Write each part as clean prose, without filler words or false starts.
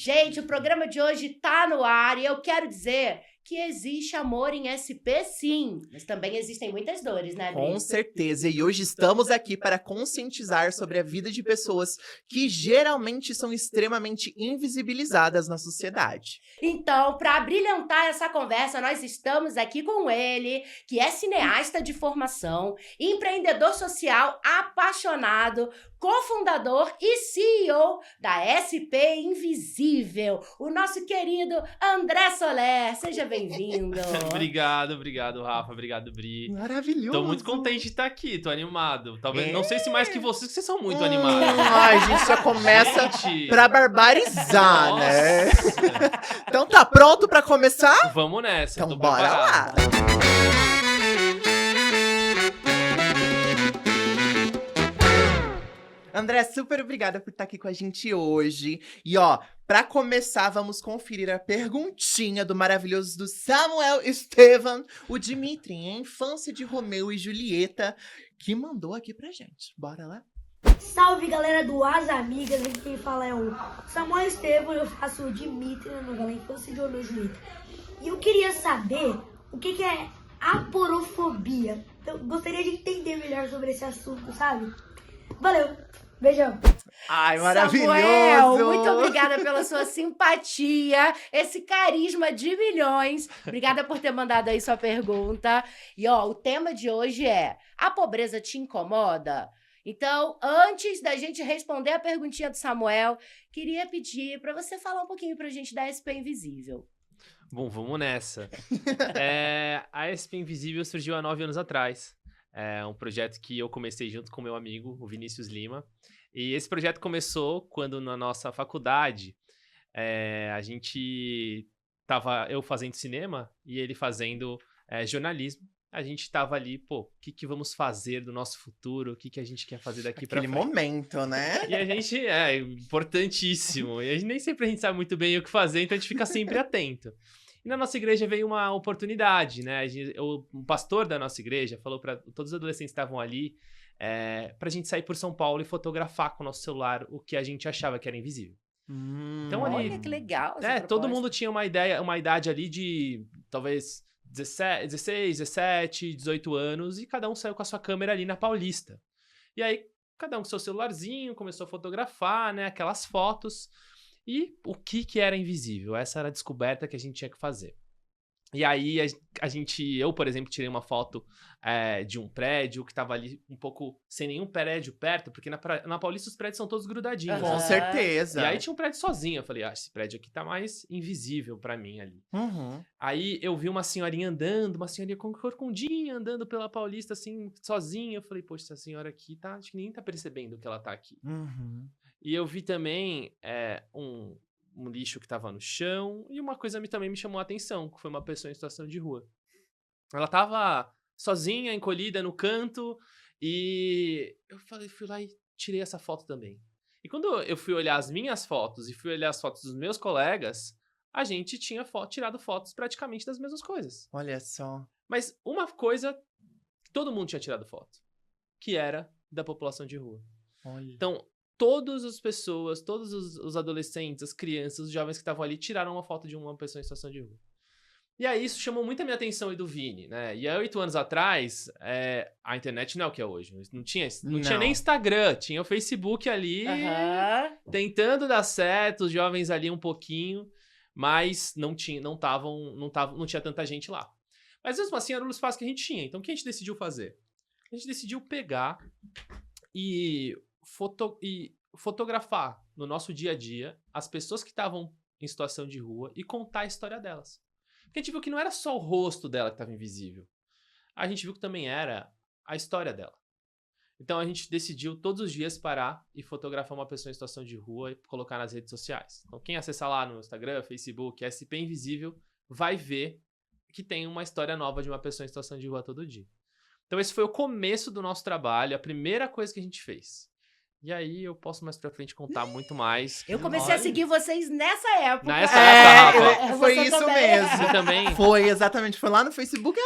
Gente, o programa de hoje tá no ar e eu quero dizer que existe amor em SP, sim. Mas também existem muitas dores, né, Bri? Com certeza. E hoje estamos aqui para conscientizar sobre a vida de pessoas que geralmente são extremamente invisibilizadas na sociedade. Então, para brilhantar essa conversa, nós estamos aqui com ele, que é cineasta de formação, empreendedor social apaixonado, cofundador e CEO da SP Invisível, o nosso querido André Soler. Seja bem-vindo. Obrigado, Rafa. Obrigado, Bri. Maravilhoso. Tô muito contente de estar aqui, tô animado. Talvez, não sei se mais que vocês, que vocês são muito animados. A gente já começa Gente. pra barbarizar, Nossa. né? Então tá pronto pra começar? Vamos nessa, Então tô bora lá. preparado. André, super obrigada por estar aqui com a gente hoje. E ó, pra começar, vamos conferir a perguntinha do maravilhoso do Samuel Estevan, o Dimitri, em infância de Romeu e Julieta, que mandou aqui pra gente. Bora lá? Salve galera do As Amigas, aqui quem fala é o Samuel Estevam, eu faço o Dimitri na novela Infância de Romeu e Julieta. E eu queria saber o que é aporofobia. Eu gostaria de entender melhor sobre esse assunto, sabe? Valeu, beijão! Ai, maravilhoso! Samuel, muito obrigada pela sua simpatia, esse carisma de milhões. Obrigada por ter mandado aí sua pergunta. E ó, o tema de hoje é: a pobreza te incomoda? Então, antes da gente responder a perguntinha do Samuel, queria pedir para você falar um pouquinho pra gente da SP Invisível. Bom, vamos nessa. A SP Invisível surgiu há 9 anos atrás. É um projeto que eu comecei junto com meu amigo, o Vinícius Lima. E esse projeto começou quando na nossa faculdade, a gente tava, eu fazendo cinema e ele fazendo jornalismo. A gente tava ali, o que vamos fazer do nosso futuro? O que a gente quer fazer daqui pra Aquele frente? momento, né? E a gente, importantíssimo. E nem sempre a gente sabe muito bem o que fazer, então a gente fica sempre atento. E na nossa igreja veio uma oportunidade, né? O pastor da nossa igreja falou para todos os adolescentes que estavam ali, pra gente sair por São Paulo e fotografar com o nosso celular o que a gente achava que era invisível. Então ali, Olha que legal essa todo proposta. mundo tinha uma idade ali de talvez 16, 17, 18 anos, e cada um saiu com a sua câmera ali na Paulista. E aí, cada um com seu celularzinho, começou a fotografar, né, aquelas fotos. E o que era invisível? Essa era a descoberta que a gente tinha que fazer. E aí, eu, por exemplo, tirei uma foto de um prédio que estava ali um pouco sem nenhum prédio perto, porque na Paulista os prédios são todos grudadinhos. Com certeza. E aí tinha um prédio sozinho. Eu falei, esse prédio aqui tá mais invisível pra mim ali. Uhum. Aí eu vi uma senhorinha andando, uma senhorinha corcundinha andando pela Paulista, assim, sozinha. Eu falei, poxa, essa senhora aqui acho que ninguém tá percebendo que ela tá aqui. Uhum. E eu vi também um lixo que tava no chão, e uma coisa também me chamou a atenção, que foi uma pessoa em situação de rua. Ela tava sozinha, encolhida no canto, e eu fui lá e tirei essa foto também. E quando eu fui olhar as minhas fotos e fui olhar as fotos dos meus colegas, a gente tinha tirado fotos praticamente das mesmas coisas. Olha só. Mas uma coisa, todo mundo tinha tirado foto, que era da população de rua. Olha. Então, todas as pessoas, todos os adolescentes, as crianças, os jovens que estavam ali tiraram uma foto de uma pessoa em situação de rua. E aí isso chamou muito a minha atenção e do Vini, né? E há 8 anos atrás, a internet não é o que é hoje. Não tinha nem Instagram, tinha o Facebook ali, tentando dar certo, os jovens ali um pouquinho, mas não tinha tanta gente lá. Mas mesmo assim era o espaço que a gente tinha. Então o que a gente decidiu fazer? A gente decidiu pegar e fotografar no nosso dia a dia as pessoas que estavam em situação de rua e contar a história delas. Porque a gente viu que não era só o rosto dela que estava invisível. A gente viu que também era a história dela. Então a gente decidiu todos os dias parar e fotografar uma pessoa em situação de rua e colocar nas redes sociais. Então quem acessar lá no Instagram, Facebook, SP Invisível, vai ver que tem uma história nova de uma pessoa em situação de rua todo dia. Então esse foi o começo do nosso trabalho, a primeira coisa que a gente fez. E aí eu posso mais pra frente contar muito mais. Eu comecei a seguir vocês nessa época. Nessa época, Rafa. Foi Você isso também. mesmo. Você também? Foi, exatamente. Foi lá no Facebook.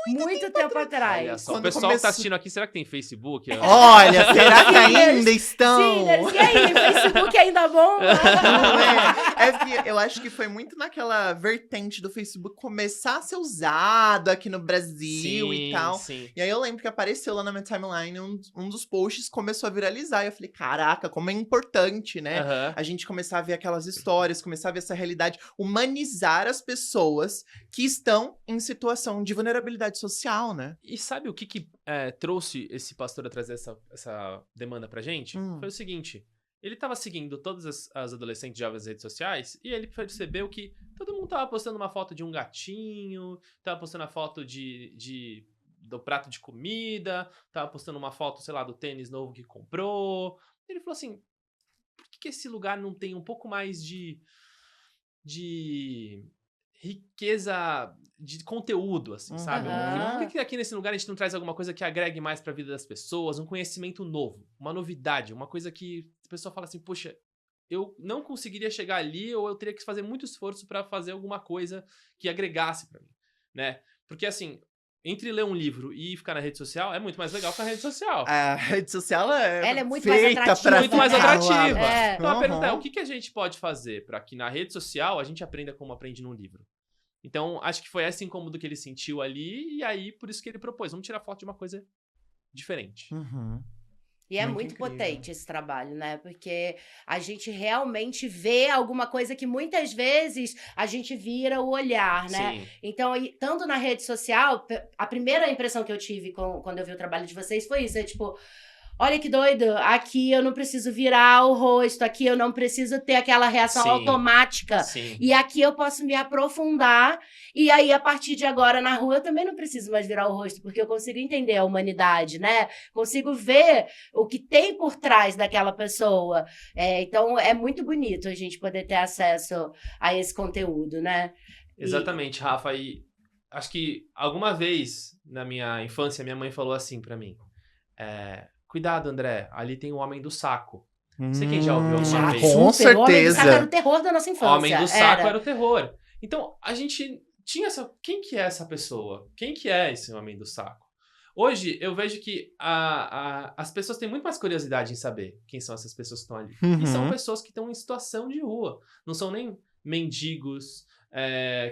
Muito tempo Olha atrás. só, o Quando pessoal que começou- tá assistindo aqui, será que tem Facebook? Olha, será que Sim, ainda estão? Sim, e aí, Facebook ainda bom? Não é? É porque eu acho que foi muito naquela vertente do Facebook começar a ser usado aqui no Brasil e tal. Sim. E aí eu lembro que apareceu lá na minha timeline um dos posts começou a viralizar. E eu falei, caraca, como é importante, né? Aham. A gente começar a ver aquelas histórias, começar a ver essa realidade, humanizar as pessoas que estão em situação de vulnerabilidade social, né? E sabe o que trouxe esse pastor a trazer essa demanda pra gente? Foi o seguinte: ele tava seguindo todas as adolescentes jovens nas redes sociais e ele percebeu que todo mundo tava postando uma foto de um gatinho, tava postando a foto do prato de comida, tava postando uma foto, sei lá, do tênis novo que comprou. Ele falou assim, por que esse lugar não tem um pouco mais de riqueza de conteúdo, assim, sabe? Aham. Por que aqui nesse lugar a gente não traz alguma coisa que agregue mais pra vida das pessoas, um conhecimento novo, uma novidade, uma coisa que a pessoa fala assim, poxa, eu não conseguiria chegar ali ou eu teria que fazer muito esforço pra fazer alguma coisa que agregasse pra mim, né? Porque assim, entre ler um livro e ficar na rede social é muito mais legal ficar na rede social. A rede social Ela é muito mais feita atrativa, pra Muito mais né? atrativa. É. Então a pergunta é, Uhum. o que a gente pode fazer pra que na rede social a gente aprenda como aprende num livro? Então, acho que foi esse incômodo que ele sentiu ali, e aí, por isso que ele propôs, vamos tirar foto de uma coisa diferente. Uhum. E é Muito muito incrível. potente esse trabalho, né? Porque a gente realmente vê alguma coisa que muitas vezes a gente vira o olhar, né? Sim. Então, tanto na rede social, a primeira impressão que eu tive quando eu vi o trabalho de vocês foi isso, é tipo, olha que doido, aqui eu não preciso virar o rosto, aqui eu não preciso ter aquela reação Sim. automática. Sim. E aqui eu posso me aprofundar, e aí a partir de agora na rua eu também não preciso mais virar o rosto, porque eu consigo entender a humanidade, né? Consigo ver o que tem por trás daquela pessoa. Então é muito bonito a gente poder ter acesso a esse conteúdo, né? Exatamente, Rafa. E acho que alguma vez na minha infância, minha mãe falou assim pra mim: cuidado, André, ali tem o homem do saco. Não sei quem já ouviu alguma Já, vez. Com super, o Homem do Saco certeza. era o terror da nossa infância. Homem do saco era o terror. Então, a gente tinha essa... Quem que é essa pessoa? Quem que é esse homem do saco? Hoje, eu vejo que as pessoas têm muito mais curiosidade em saber quem são essas pessoas que estão ali. Uhum. E são pessoas que estão em situação de rua. Não são nem mendigos,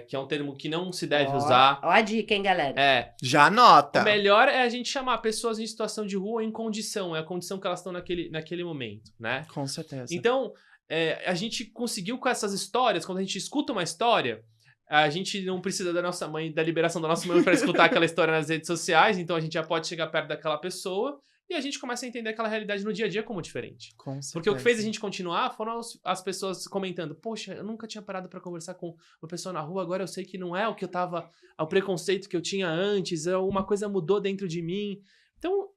que é um termo que não se deve usar. Ó a dica, hein, galera? Já anota. O melhor é a gente chamar pessoas em situação de rua em condição. É a condição que elas estão naquele momento, né? Com certeza. Então, a gente conseguiu com essas histórias, quando a gente escuta uma história, a gente não precisa da liberação da nossa mãe para escutar aquela história nas redes sociais, então a gente já pode chegar perto daquela pessoa e a gente começa a entender aquela realidade no dia a dia como diferente. Com certeza. Porque o que fez a gente continuar foram as pessoas comentando, poxa, eu nunca tinha parado para conversar com uma pessoa na rua, agora eu sei que não é o preconceito que eu tinha antes, uma coisa mudou dentro de mim. Então,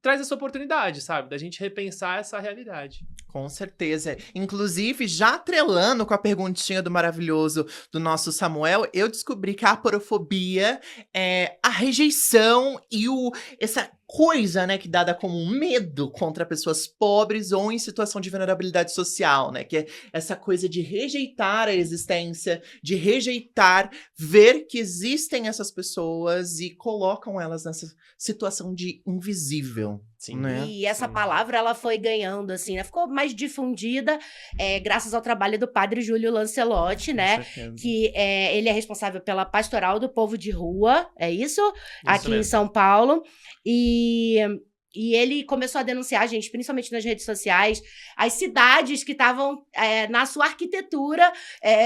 traz essa oportunidade, sabe? Da gente repensar essa realidade. Com certeza. Inclusive, já atrelando com a perguntinha do maravilhoso do nosso Samuel, eu descobri que a aporofobia é a rejeição e essa coisa, né, que dada como um medo contra pessoas pobres ou em situação de vulnerabilidade social, né, que é essa coisa de rejeitar a existência, de rejeitar ver que existem essas pessoas e colocam elas nessa situação de invisível. Sim. Né? E essa Sim. palavra, ela foi ganhando, assim, né? Ficou mais difundida graças ao trabalho do padre Júlio Lancelotti, né? Com certeza. Que ele é responsável pela pastoral do povo de rua, é isso? Aqui em mesmo. São Paulo. E ele começou a denunciar, gente, principalmente nas redes sociais, as cidades que estavam na sua arquitetura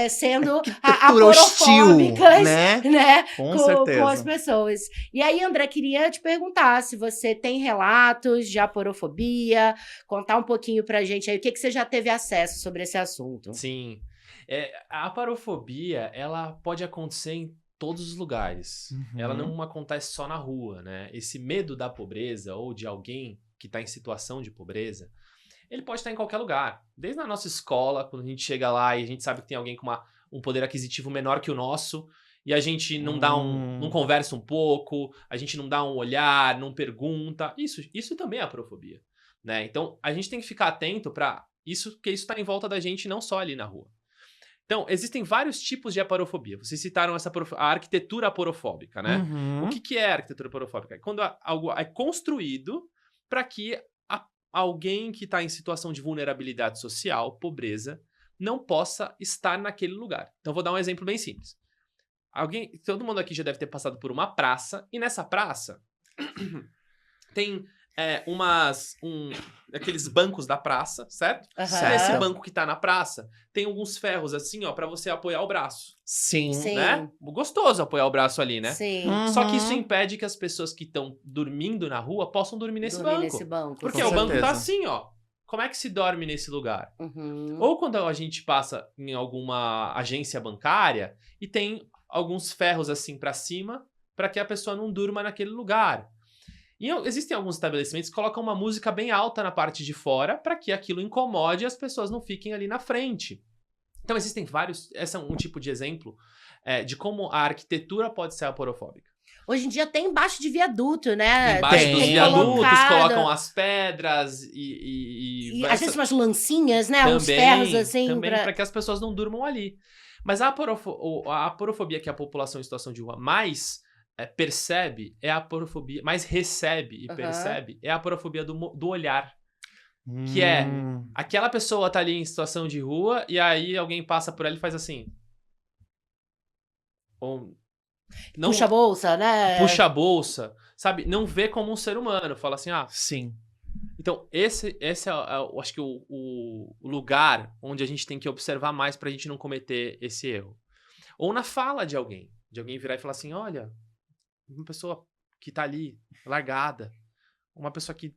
sendo Arquitetura hostil, aporofóbicas, né? né? Com certeza. Com as pessoas. E aí, André, queria te perguntar se você tem relatos de aporofobia, contar um pouquinho pra gente aí, o que você já teve acesso sobre esse assunto. Sim. A aporofobia, ela pode acontecer em todos os lugares. Uhum. Ela não acontece só na rua, né? Esse medo da pobreza ou de alguém que está em situação de pobreza, ele pode estar em qualquer lugar. Desde a nossa escola, quando a gente chega lá e a gente sabe que tem alguém com um poder aquisitivo menor que o nosso, e a gente não dá não conversa um pouco, a gente não dá um olhar, não pergunta. Isso também é aporofobia, né? Então, a gente tem que ficar atento para isso, porque isso está em volta da gente, não só ali na rua. Então, existem vários tipos de aporofobia. Vocês citaram a arquitetura aporofóbica, né? Uhum. O que é a arquitetura aporofóbica? É quando algo é construído para que alguém que está em situação de vulnerabilidade social, pobreza, não possa estar naquele lugar. Então, vou dar um exemplo bem simples. Todo mundo aqui já deve ter passado por uma praça, e nessa praça tem aqueles bancos da praça, certo? Aham. Nesse banco que tá na praça, tem alguns ferros assim, ó, pra você apoiar o braço, Sim. Sim. né? Gostoso apoiar o braço ali, né? Sim. Só que isso impede que as pessoas que estão dormindo na rua possam dormir nesse Dormir banco. nesse banco. Porque Com o banco tá certeza. assim, ó. Como é que se dorme nesse lugar? Uhum. Ou quando a gente passa em alguma agência bancária e tem alguns ferros assim pra cima pra que a pessoa não durma naquele lugar. E existem alguns estabelecimentos que colocam uma música bem alta na parte de fora pra que aquilo incomode e as pessoas não fiquem ali na frente. Então existem vários... Esse é um tipo de exemplo de como a arquitetura pode ser aporofóbica. Hoje em dia tem embaixo de viaduto, né? Embaixo tem dos viadutos, colocado. colocam as pedras e E às vezes umas lancinhas, né? Uns ferros assim. também para que as pessoas não durmam ali. Mas a aporofobia que a população em situação de rua mais percebe é a aporofobia, mais recebe e Aham. percebe é a aporofobia do olhar. Que é aquela pessoa tá ali em situação de rua e aí alguém passa por ela e faz assim. Ou não Puxa a bolsa, né? puxa a bolsa, sabe? Não vê como um ser humano. Fala assim, Sim. Então, esse eu acho que o lugar onde a gente tem que observar mais pra gente não cometer esse erro. Ou na fala de alguém virar e falar assim, olha, uma pessoa que tá ali, largada, uma pessoa que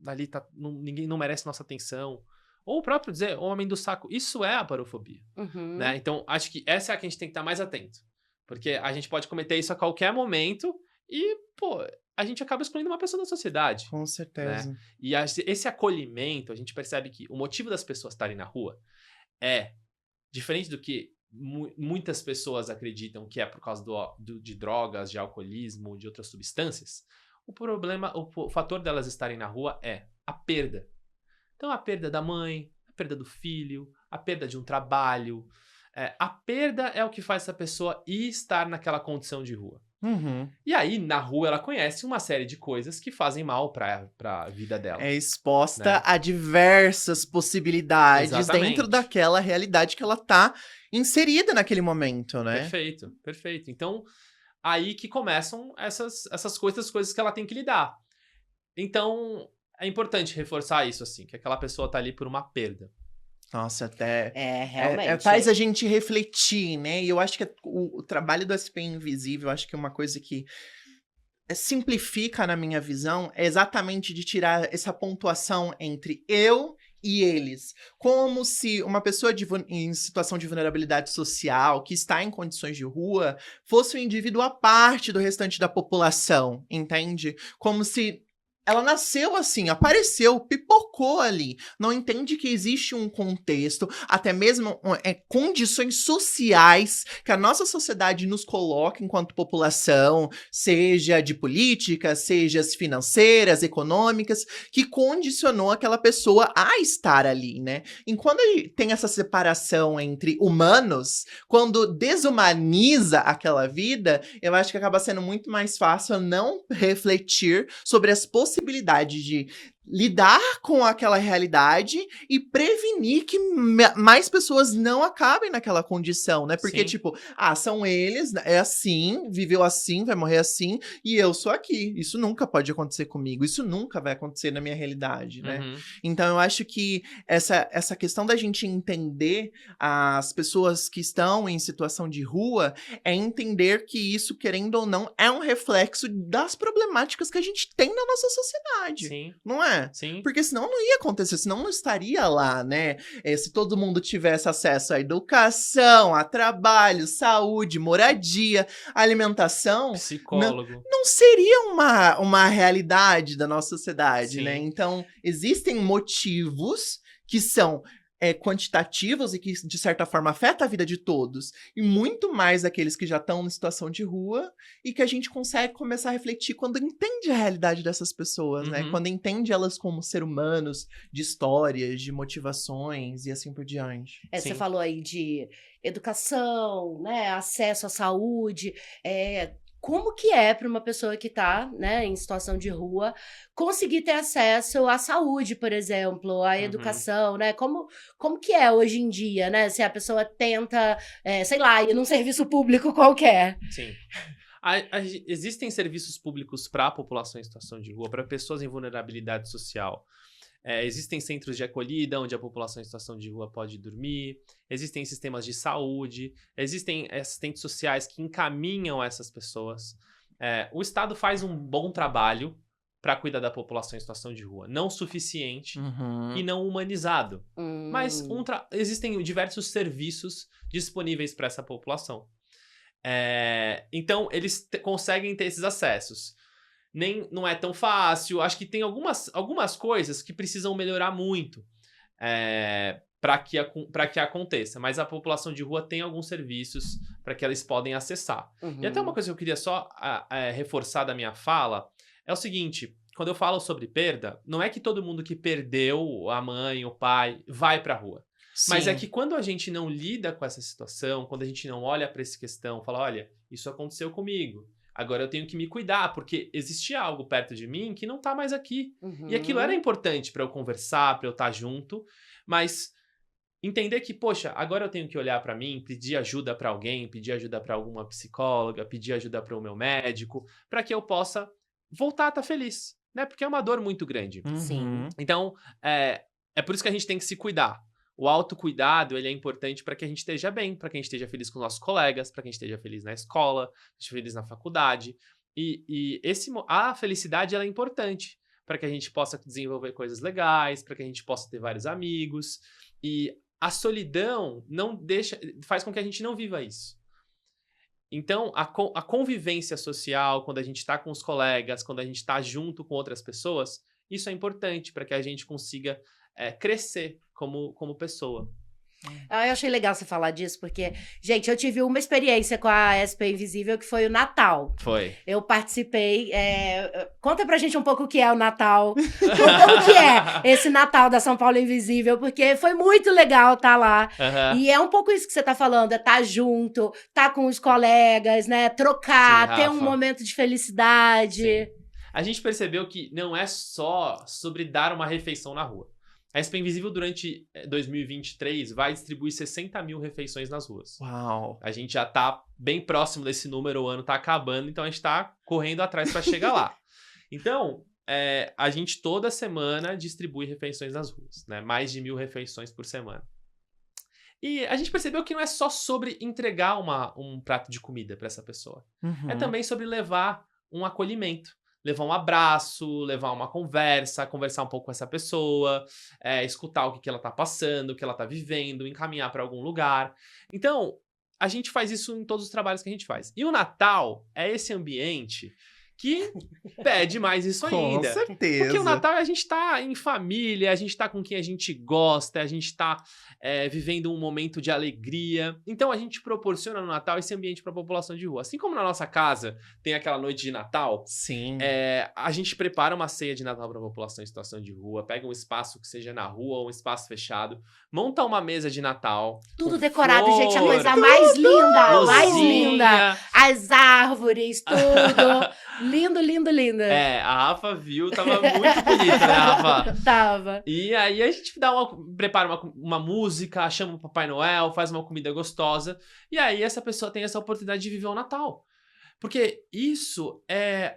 ali ninguém não merece nossa atenção. Ou o próprio dizer, homem do saco, isso é aporofobia, Uhum. né? Então, acho que essa é a que a gente tem que estar mais atento. Porque a gente pode cometer isso a qualquer momento e, pô, a gente acaba excluindo uma pessoa da sociedade. Com certeza. E esse acolhimento, a gente percebe que o motivo das pessoas estarem na rua é diferente do que muitas pessoas acreditam que é por causa de drogas, de alcoolismo, de outras substâncias. O fator delas estarem na rua é a perda. Então, a perda da mãe, a perda do filho, a perda de um trabalho. A perda é o que faz essa pessoa estar naquela condição de rua. Uhum. E aí, na rua, ela conhece uma série de coisas que fazem mal pra vida dela. É exposta Né? a diversas possibilidades Exatamente. dentro daquela realidade que ela tá inserida naquele momento, né? Perfeito, perfeito. Então, aí que começam essas coisas que ela tem que lidar. Então, é importante reforçar isso, assim, que aquela pessoa tá ali por uma perda. Nossa, até... Realmente. faz a gente refletir, né? E eu acho que o trabalho do SP Invisível, eu acho que é uma coisa que simplifica na minha visão, é exatamente de tirar essa pontuação entre eu e eles. Como se uma pessoa em situação de vulnerabilidade social, que está em condições de rua, fosse um indivíduo à parte do restante da população, entende? Como se ela nasceu assim, apareceu, pipocou ali. Não entende que existe um contexto, até mesmo condições sociais que a nossa sociedade nos coloca enquanto população, seja de política, seja financeiras, econômicas, que condicionou aquela pessoa a estar ali, né? E quando tem essa separação entre humanos, quando desumaniza aquela vida, eu acho que acaba sendo muito mais fácil não refletir sobre as possibilidade de lidar com aquela realidade e prevenir que mais pessoas não acabem naquela condição, né? Porque, Sim. tipo, são eles, é assim, viveu assim, vai morrer assim, e eu sou aqui. Isso nunca pode acontecer comigo, isso nunca vai acontecer na minha realidade, né? Uhum. Então, eu acho que essa questão da gente entender as pessoas que estão em situação de rua é entender que isso, querendo ou não, é um reflexo das problemáticas que a gente tem na nossa sociedade. Sim, Não é? sim. Porque senão não ia acontecer, senão não estaria lá, né? Se todo mundo tivesse acesso à educação, a trabalho, saúde, moradia, alimentação, Psicólogo. não seria uma realidade da nossa sociedade, Sim. né? Então, existem motivos que são quantitativos e que, de certa forma, afeta a vida de todos. E muito mais aqueles que já estão em situação de rua e que a gente consegue começar a refletir quando entende a realidade dessas pessoas, né? Uhum. Quando entende elas como seres humanos, de histórias, de motivações e assim por diante. Você Sim. falou aí de educação, né? Acesso à saúde, como que é para uma pessoa que está, né, em situação de rua conseguir ter acesso à saúde, por exemplo, à educação, né? Como que é hoje em dia, né? Se a pessoa tenta, sei lá, ir num serviço público qualquer. Sim. Existem serviços públicos para a população em situação de rua, para pessoas em vulnerabilidade social. Existem centros de acolhida onde a população em situação de rua pode dormir, existem sistemas de saúde, existem assistentes sociais que encaminham essas pessoas. O Estado faz um bom trabalho para cuidar da população em situação de rua. Não suficiente e não humanizado. Mas existem diversos serviços disponíveis para essa população. Então, eles conseguem ter esses acessos. Não é tão fácil. Acho que tem algumas coisas que precisam melhorar muito para que aconteça. Mas a população de rua tem alguns serviços para que eles podem acessar. E até uma coisa que eu queria só reforçar da minha fala é o seguinte: quando eu falo sobre perda, não é que todo mundo que perdeu a mãe, o pai, vai para a rua. Sim. Mas é que quando a gente não lida com essa situação, quando a gente não olha para essa questão, fala, olha, isso aconteceu comigo. Agora eu tenho que me cuidar, porque existia algo perto de mim que não tá mais aqui. E aquilo era importante para eu conversar, para eu estar junto, mas entender que, poxa, agora eu tenho que olhar para mim, pedir ajuda para alguém, pedir ajuda para alguma psicóloga, pedir ajuda para o meu médico, para que eu possa voltar a estar feliz, né? Porque é uma dor muito grande. Sim. Então, é por isso que a gente tem que se cuidar. O autocuidado, ele é importante para que a gente esteja bem, para que a gente esteja feliz com nossos colegas, para que a gente esteja feliz na escola, esteja feliz na faculdade. E a felicidade, ela é importante para que a gente possa desenvolver coisas legais, para que a gente possa ter vários amigos. E a solidão faz com que a gente não viva isso. Então, a convivência social, quando a gente está com os colegas, quando a gente está junto com outras pessoas, isso é importante para que a gente consiga crescer como pessoa. Eu achei legal você falar disso, porque, gente, eu tive uma experiência com a SP Invisível, que foi o Natal. Foi. Eu participei. Conta pra gente um pouco o que é o Natal. Como que é esse Natal da São Paulo Invisível, porque foi muito legal estar lá. E é um pouco isso que você tá falando, é estar junto, estar com os colegas, né? Trocar, Sim, ter um Rafa. momento de felicidade. Sim. A gente percebeu que não é só sobre dar uma refeição na rua. A SP Invisível, durante 2023, vai distribuir 60 mil refeições nas ruas. Uau. A gente já tá bem próximo desse número, o ano tá acabando, então a gente tá correndo atrás para chegar lá. Então, a gente toda semana distribui refeições nas ruas, né? Mais de 1.000 refeições por semana. E a gente percebeu que não é só sobre entregar um prato de comida para essa pessoa. É também sobre levar um acolhimento. Levar um abraço, levar uma conversar um pouco com essa pessoa, escutar o que ela tá passando, o que ela tá vivendo, encaminhar para algum lugar. Então, a gente faz isso em todos os trabalhos que a gente faz. E o Natal é esse ambiente que pede mais isso ainda. Com certeza. Porque o Natal a gente tá em família, a gente tá com quem a gente gosta, a gente tá vivendo um momento de alegria. Então a gente proporciona no Natal esse ambiente para a população de rua. Assim como na nossa casa tem aquela noite de Natal, Sim. a gente prepara uma ceia de Natal para a população em situação de rua, pega um espaço que seja na rua ou um espaço fechado, monta uma mesa de Natal. Tudo com decorado, flor, gente, a coisa mais linda, mais luzinha. linda. As árvores, tudo. Lindo, lindo, lindo. A Rafa viu, tava muito bonita, né, Rafa? Tava. E aí a gente prepara uma música, chama o Papai Noel, faz uma comida gostosa, e aí essa pessoa tem essa oportunidade de viver o Natal. Porque isso é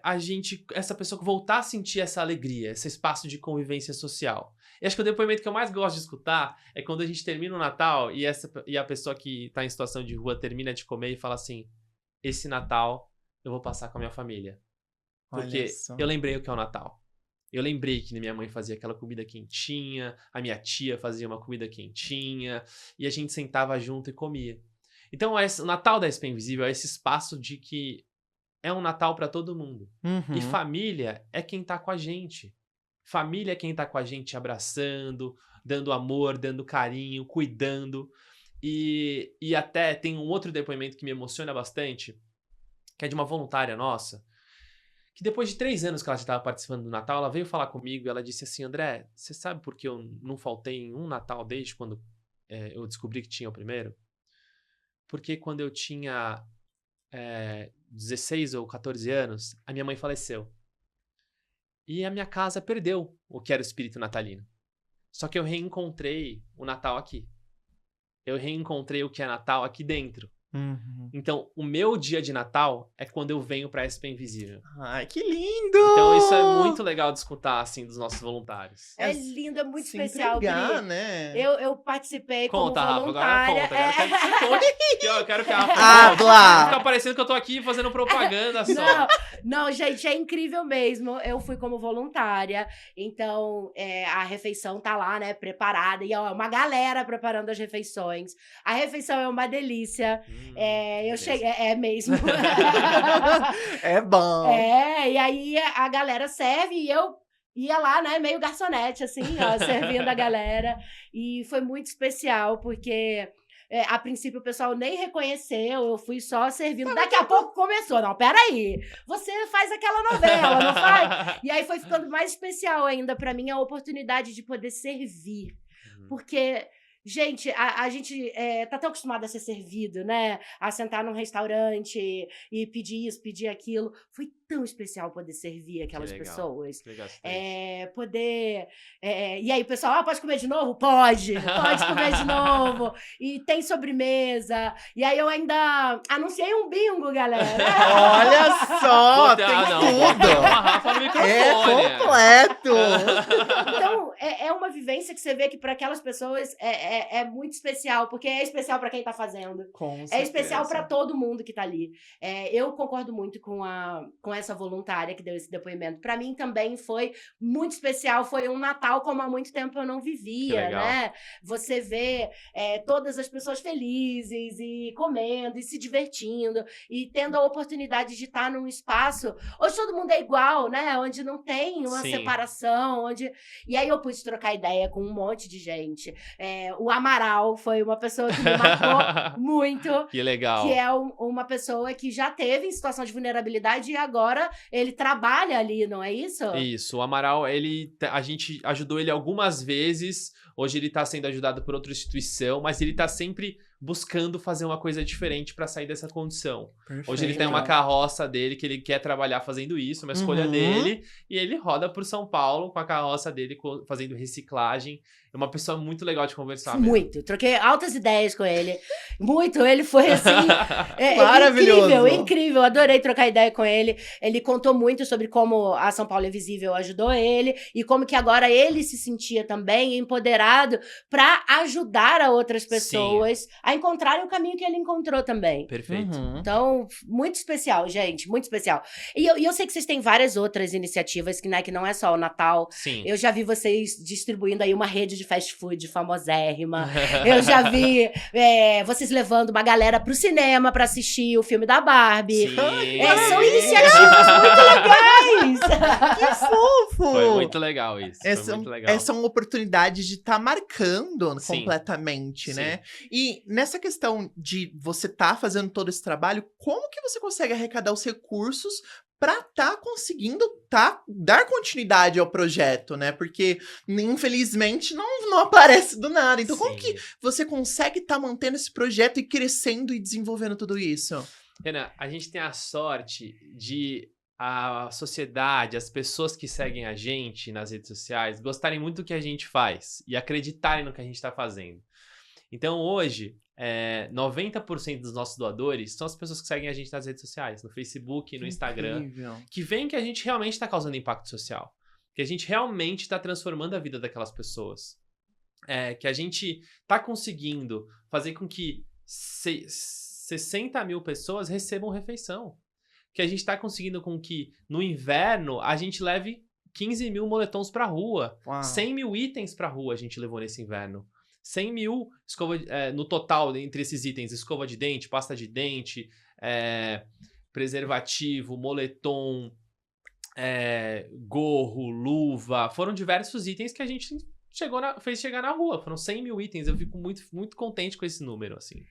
essa pessoa voltar a sentir essa alegria, esse espaço de convivência social. E acho que o depoimento que eu mais gosto de escutar é quando a gente termina o Natal e a pessoa que tá em situação de rua termina de comer e fala assim: esse Natal eu vou passar com a minha família. Porque eu lembrei o que é o Natal. Eu lembrei que minha mãe fazia aquela comida quentinha, a minha tia fazia uma comida quentinha, e a gente sentava junto e comia. Então, o Natal da SP Invisível é esse espaço de que é um Natal para todo mundo. E família é quem tá com a gente. Família é quem tá com a gente abraçando, dando amor, dando carinho, cuidando. E até tem um outro depoimento que me emociona bastante, que é de uma voluntária nossa, que depois de 3 anos que ela já estava participando do Natal, ela veio falar comigo e ela disse assim: André, você sabe por que eu não faltei em um Natal desde quando eu descobri que tinha o primeiro? Porque quando eu tinha 16 ou 14 anos, a minha mãe faleceu. E a minha casa perdeu o que era o espírito natalino. Só que eu reencontrei o Natal aqui. Eu reencontrei o que é Natal aqui dentro. Uhum. Então, o meu dia de Natal é quando eu venho pra SP Invisível. Ai, que lindo! Então, isso é muito legal de escutar, assim, dos nossos voluntários. É lindo, é muito Se especial, entregar, Pri. né? Eu participei Conta, como Rafa, voluntária. agora conta. Agora eu quero que você conte. Eu quero que a Rafa Ah, conte. Blá! Fica parecendo que eu tô aqui fazendo propaganda só. Não, gente, é incrível mesmo. Eu fui como voluntária, então a refeição tá lá, né, preparada. E ó, uma galera preparando as refeições. A refeição é uma delícia. Eu cheguei, é mesmo. É bom. E aí a galera serve e eu ia lá, né, meio garçonete, assim, ó, servindo a galera. E foi muito especial, porque a princípio o pessoal nem reconheceu, eu fui só servindo. Daqui a pouco começou. Não, peraí, você faz aquela novela, não faz? E aí foi ficando mais especial ainda pra mim a oportunidade de poder servir. Porque... Gente, a gente tá tão acostumado a ser servido, né? A sentar num restaurante e pedir isso, pedir aquilo. Foi tão especial poder servir aquelas pessoas. Legal. Poder... e aí o pessoal, pode comer de novo? Pode comer de novo. E tem sobremesa. E aí eu ainda anunciei um bingo, galera. Olha só, tem tudo. A Rafa no microfone. É completo. Então, é uma vivência que você vê que para aquelas pessoas é muito especial, porque é especial para quem tá fazendo. É especial para todo mundo que tá ali. Eu concordo muito com essa voluntária que deu esse depoimento. Para mim também foi muito especial. Foi um Natal como há muito tempo eu não vivia, né? Você vê todas as pessoas felizes e comendo e se divertindo e tendo a oportunidade de estar num espaço onde todo mundo é igual, né? Onde não tem uma separação, E aí eu pude trocar ideia com um monte de gente. O Amaral foi uma pessoa que me marcou muito. Que legal. Que é uma pessoa que já teve em situação de vulnerabilidade e agora ele trabalha ali, não é isso? Isso. O Amaral, a gente ajudou ele algumas vezes. Hoje ele tá sendo ajudado por outra instituição, mas ele tá sempre buscando fazer uma coisa diferente para sair dessa condição. Perfeito. Hoje ele tem uma carroça dele que ele quer trabalhar fazendo isso, uma escolha dele, e ele roda por São Paulo com a carroça dele fazendo reciclagem. É uma pessoa muito legal de conversar mesmo. Muito. Troquei altas ideias com ele. Muito. Ele foi assim... Maravilhoso. Incrível. Adorei trocar ideia com ele. Ele contou muito sobre como a São Paulo Invisível ajudou ele e como que agora ele se sentia também empoderado para ajudar a outras pessoas a encontrarem o caminho que ele encontrou também. Perfeito. Então, muito especial, gente. Muito especial. E eu sei que vocês têm várias outras iniciativas, que não é só o Natal. Sim. Eu já vi vocês distribuindo aí uma rede de fast food famosérrima. Eu já vi vocês levando uma galera pro cinema pra assistir o filme da Barbie. Sim. São iniciativas muito legais. Que fofo! Foi muito legal isso. Foi muito legal. Essa é uma oportunidade de estar marcando completamente, né? E nessa questão de você estar fazendo todo esse trabalho, como que você consegue arrecadar os recursos para estar conseguindo dar continuidade ao projeto, né? Porque, infelizmente, não aparece do nada. Então, como que você consegue estar mantendo esse projeto e crescendo e desenvolvendo tudo isso? Renan, a gente tem a sorte de a sociedade, as pessoas que seguem a gente nas redes sociais, gostarem muito do que a gente faz e acreditarem no que a gente está fazendo. Então, hoje, 90% dos nossos doadores são as pessoas que seguem a gente nas redes sociais, no Facebook, no Instagram, que veem que a gente realmente está causando impacto social, que a gente realmente está transformando a vida daquelas pessoas, que a gente está conseguindo fazer com que 60 mil pessoas recebam refeição, que a gente está conseguindo com que no inverno a gente leve 15 mil moletons para rua, 100 mil itens para rua a gente levou nesse inverno. 100 mil no total, entre esses itens, escova de dente, pasta de dente, preservativo, moletom, gorro, luva. Foram diversos itens que a gente fez chegar na rua. Foram 100 mil itens. Eu fico muito, muito contente com esse número, assim.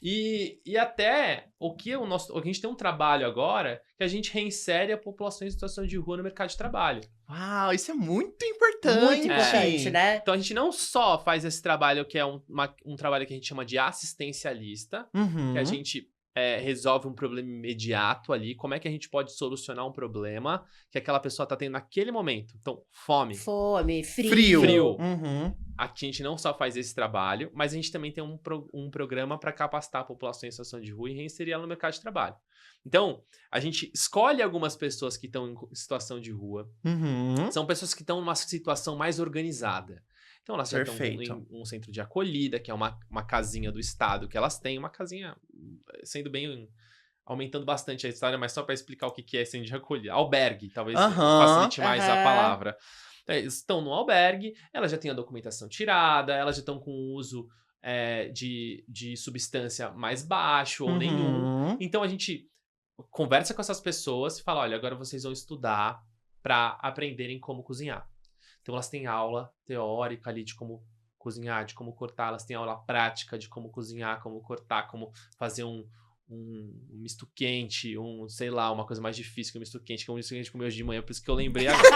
E até a gente tem um trabalho agora que a gente reinsere a população em situação de rua no mercado de trabalho. Uau, isso é muito importante. Muito importante, né? Então a gente não só faz esse trabalho que é um trabalho que a gente chama de assistencialista, que a gente resolve um problema imediato ali, como é que a gente pode solucionar um problema que aquela pessoa tá tendo naquele momento. Então, fome. Fome, frio. Frio. Uhum. Aqui a gente não só faz esse trabalho, mas a gente também tem um programa para capacitar a população em situação de rua e reinserir ela no mercado de trabalho. Então, a gente escolhe algumas pessoas que estão em situação de rua. Uhum. São pessoas que estão numa situação mais organizada. Então, elas já estão Perfeito. em um centro de acolhida, que é uma casinha do Estado que elas têm. Uma casinha, sendo bem... aumentando bastante a história, mas só para explicar o que é centro de acolhida. Albergue, talvez facilite mais a palavra. Eles estão no albergue, elas já têm a documentação tirada, elas já estão com o uso de substância mais baixo ou nenhum. Uhum. Então, a gente conversa com essas pessoas e fala, olha, agora vocês vão estudar para aprenderem como cozinhar. Então, elas têm aula teórica ali de como cozinhar, de como cortar. Elas têm aula prática de como cozinhar, como cortar, como fazer um misto quente, sei lá, uma coisa mais difícil que o misto quente, que é um misto que a gente comeu hoje de manhã, por isso que eu lembrei agora.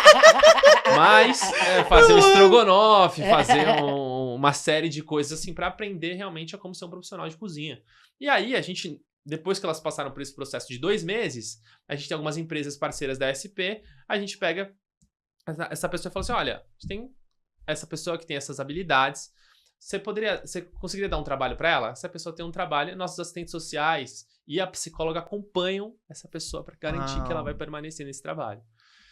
Mas fazer um estrogonofe, fazer uma série de coisas assim para aprender realmente a como ser um profissional de cozinha. E aí, a gente... Depois que elas passaram por esse processo de 2 meses, a gente tem algumas empresas parceiras da SP, a gente pega essa pessoa e fala assim, olha, a gente tem essa pessoa que tem essas habilidades, você conseguiria dar um trabalho para ela? Se a pessoa tem um trabalho, nossos assistentes sociais e a psicóloga acompanham essa pessoa para garantir que ela vai permanecer nesse trabalho.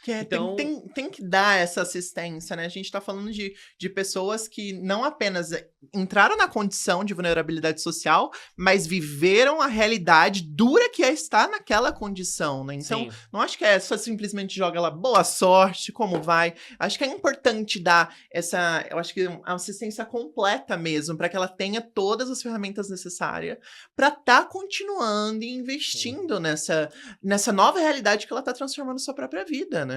Então... tem que dar essa assistência, né? A gente tá falando de pessoas que não apenas entraram na condição de vulnerabilidade social, mas viveram a realidade dura que é estar naquela condição, né? Então, não acho que só simplesmente joga lá, boa sorte, como vai? Acho que é importante dar eu acho que uma assistência completa mesmo, para que ela tenha todas as ferramentas necessárias para estar continuando e investindo nessa nova realidade que ela tá transformando sua própria vida, né?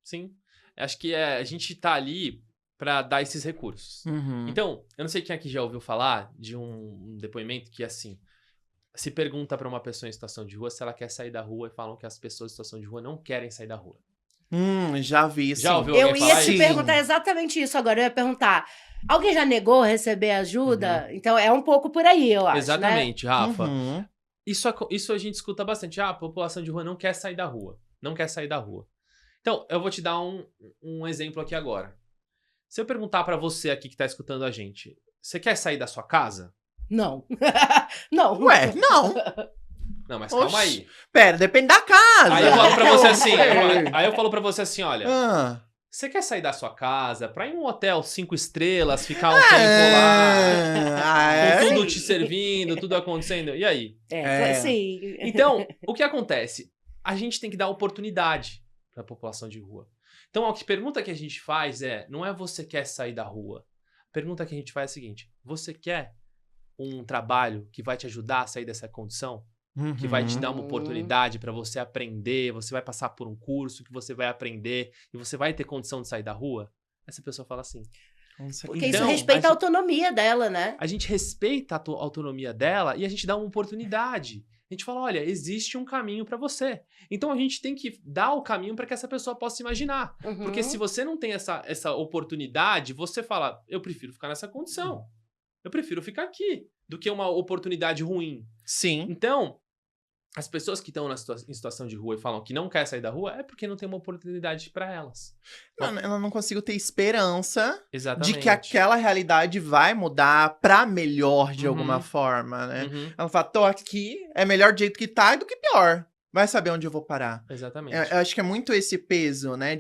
Sim. Acho que a gente tá ali pra dar esses recursos. Uhum. Então, eu não sei quem aqui já ouviu falar de um depoimento que, assim, se pergunta pra uma pessoa em situação de rua se ela quer sair da rua e falam que as pessoas em situação de rua não querem sair da rua. Já vi, sim. Já ouviu Eu alguém ia falar te isso? perguntar exatamente isso agora. Eu ia perguntar, alguém já negou receber ajuda? Então, é um pouco por aí, eu acho, Exatamente, né? Rafa. Uhum. Isso a gente escuta bastante. A população de rua não quer sair da rua. Não quer sair da rua. Então, eu vou te dar um exemplo aqui agora. Se eu perguntar pra você aqui que tá escutando a gente, você quer sair da sua casa? Não. Não. Ué, não. Não, mas Oxi. calma aí. Pera, depende da casa. Aí eu falo pra você assim, É. aí eu falo pra você assim, olha, Ah. você quer sair da sua casa pra ir em um hotel 5 estrelas, ficar um tempo lá, com tudo te servindo, tudo acontecendo, e aí? Sim. Então, o que acontece? A gente tem que dar oportunidade pra população de rua. Então, a pergunta que a gente faz não é você quer sair da rua. A pergunta que a gente faz é a seguinte, você quer um trabalho que vai te ajudar a sair dessa condição? Que vai te dar uma oportunidade para você aprender, você vai passar por um curso que você vai aprender e você vai ter condição de sair da rua? Essa pessoa fala assim. Porque Então, isso respeita a autonomia dela, né? A gente respeita a autonomia dela e a gente dá uma oportunidade. A gente fala, olha, existe um caminho para você. Então a gente tem que dar o caminho para que essa pessoa possa se imaginar. Porque se você não tem essa oportunidade, você fala, eu prefiro ficar nessa condição. Eu prefiro ficar aqui do que uma oportunidade ruim. Sim. Então, as pessoas que estão em situação de rua e falam que não quer sair da rua é porque não tem uma oportunidade para elas. Eu não consigo ter esperança Exatamente. de que aquela realidade vai mudar pra melhor de alguma forma, né? Ela fala, tô aqui, é melhor do jeito que tá do que pior. Vai saber onde eu vou parar. Exatamente. Eu acho que é muito esse peso, né?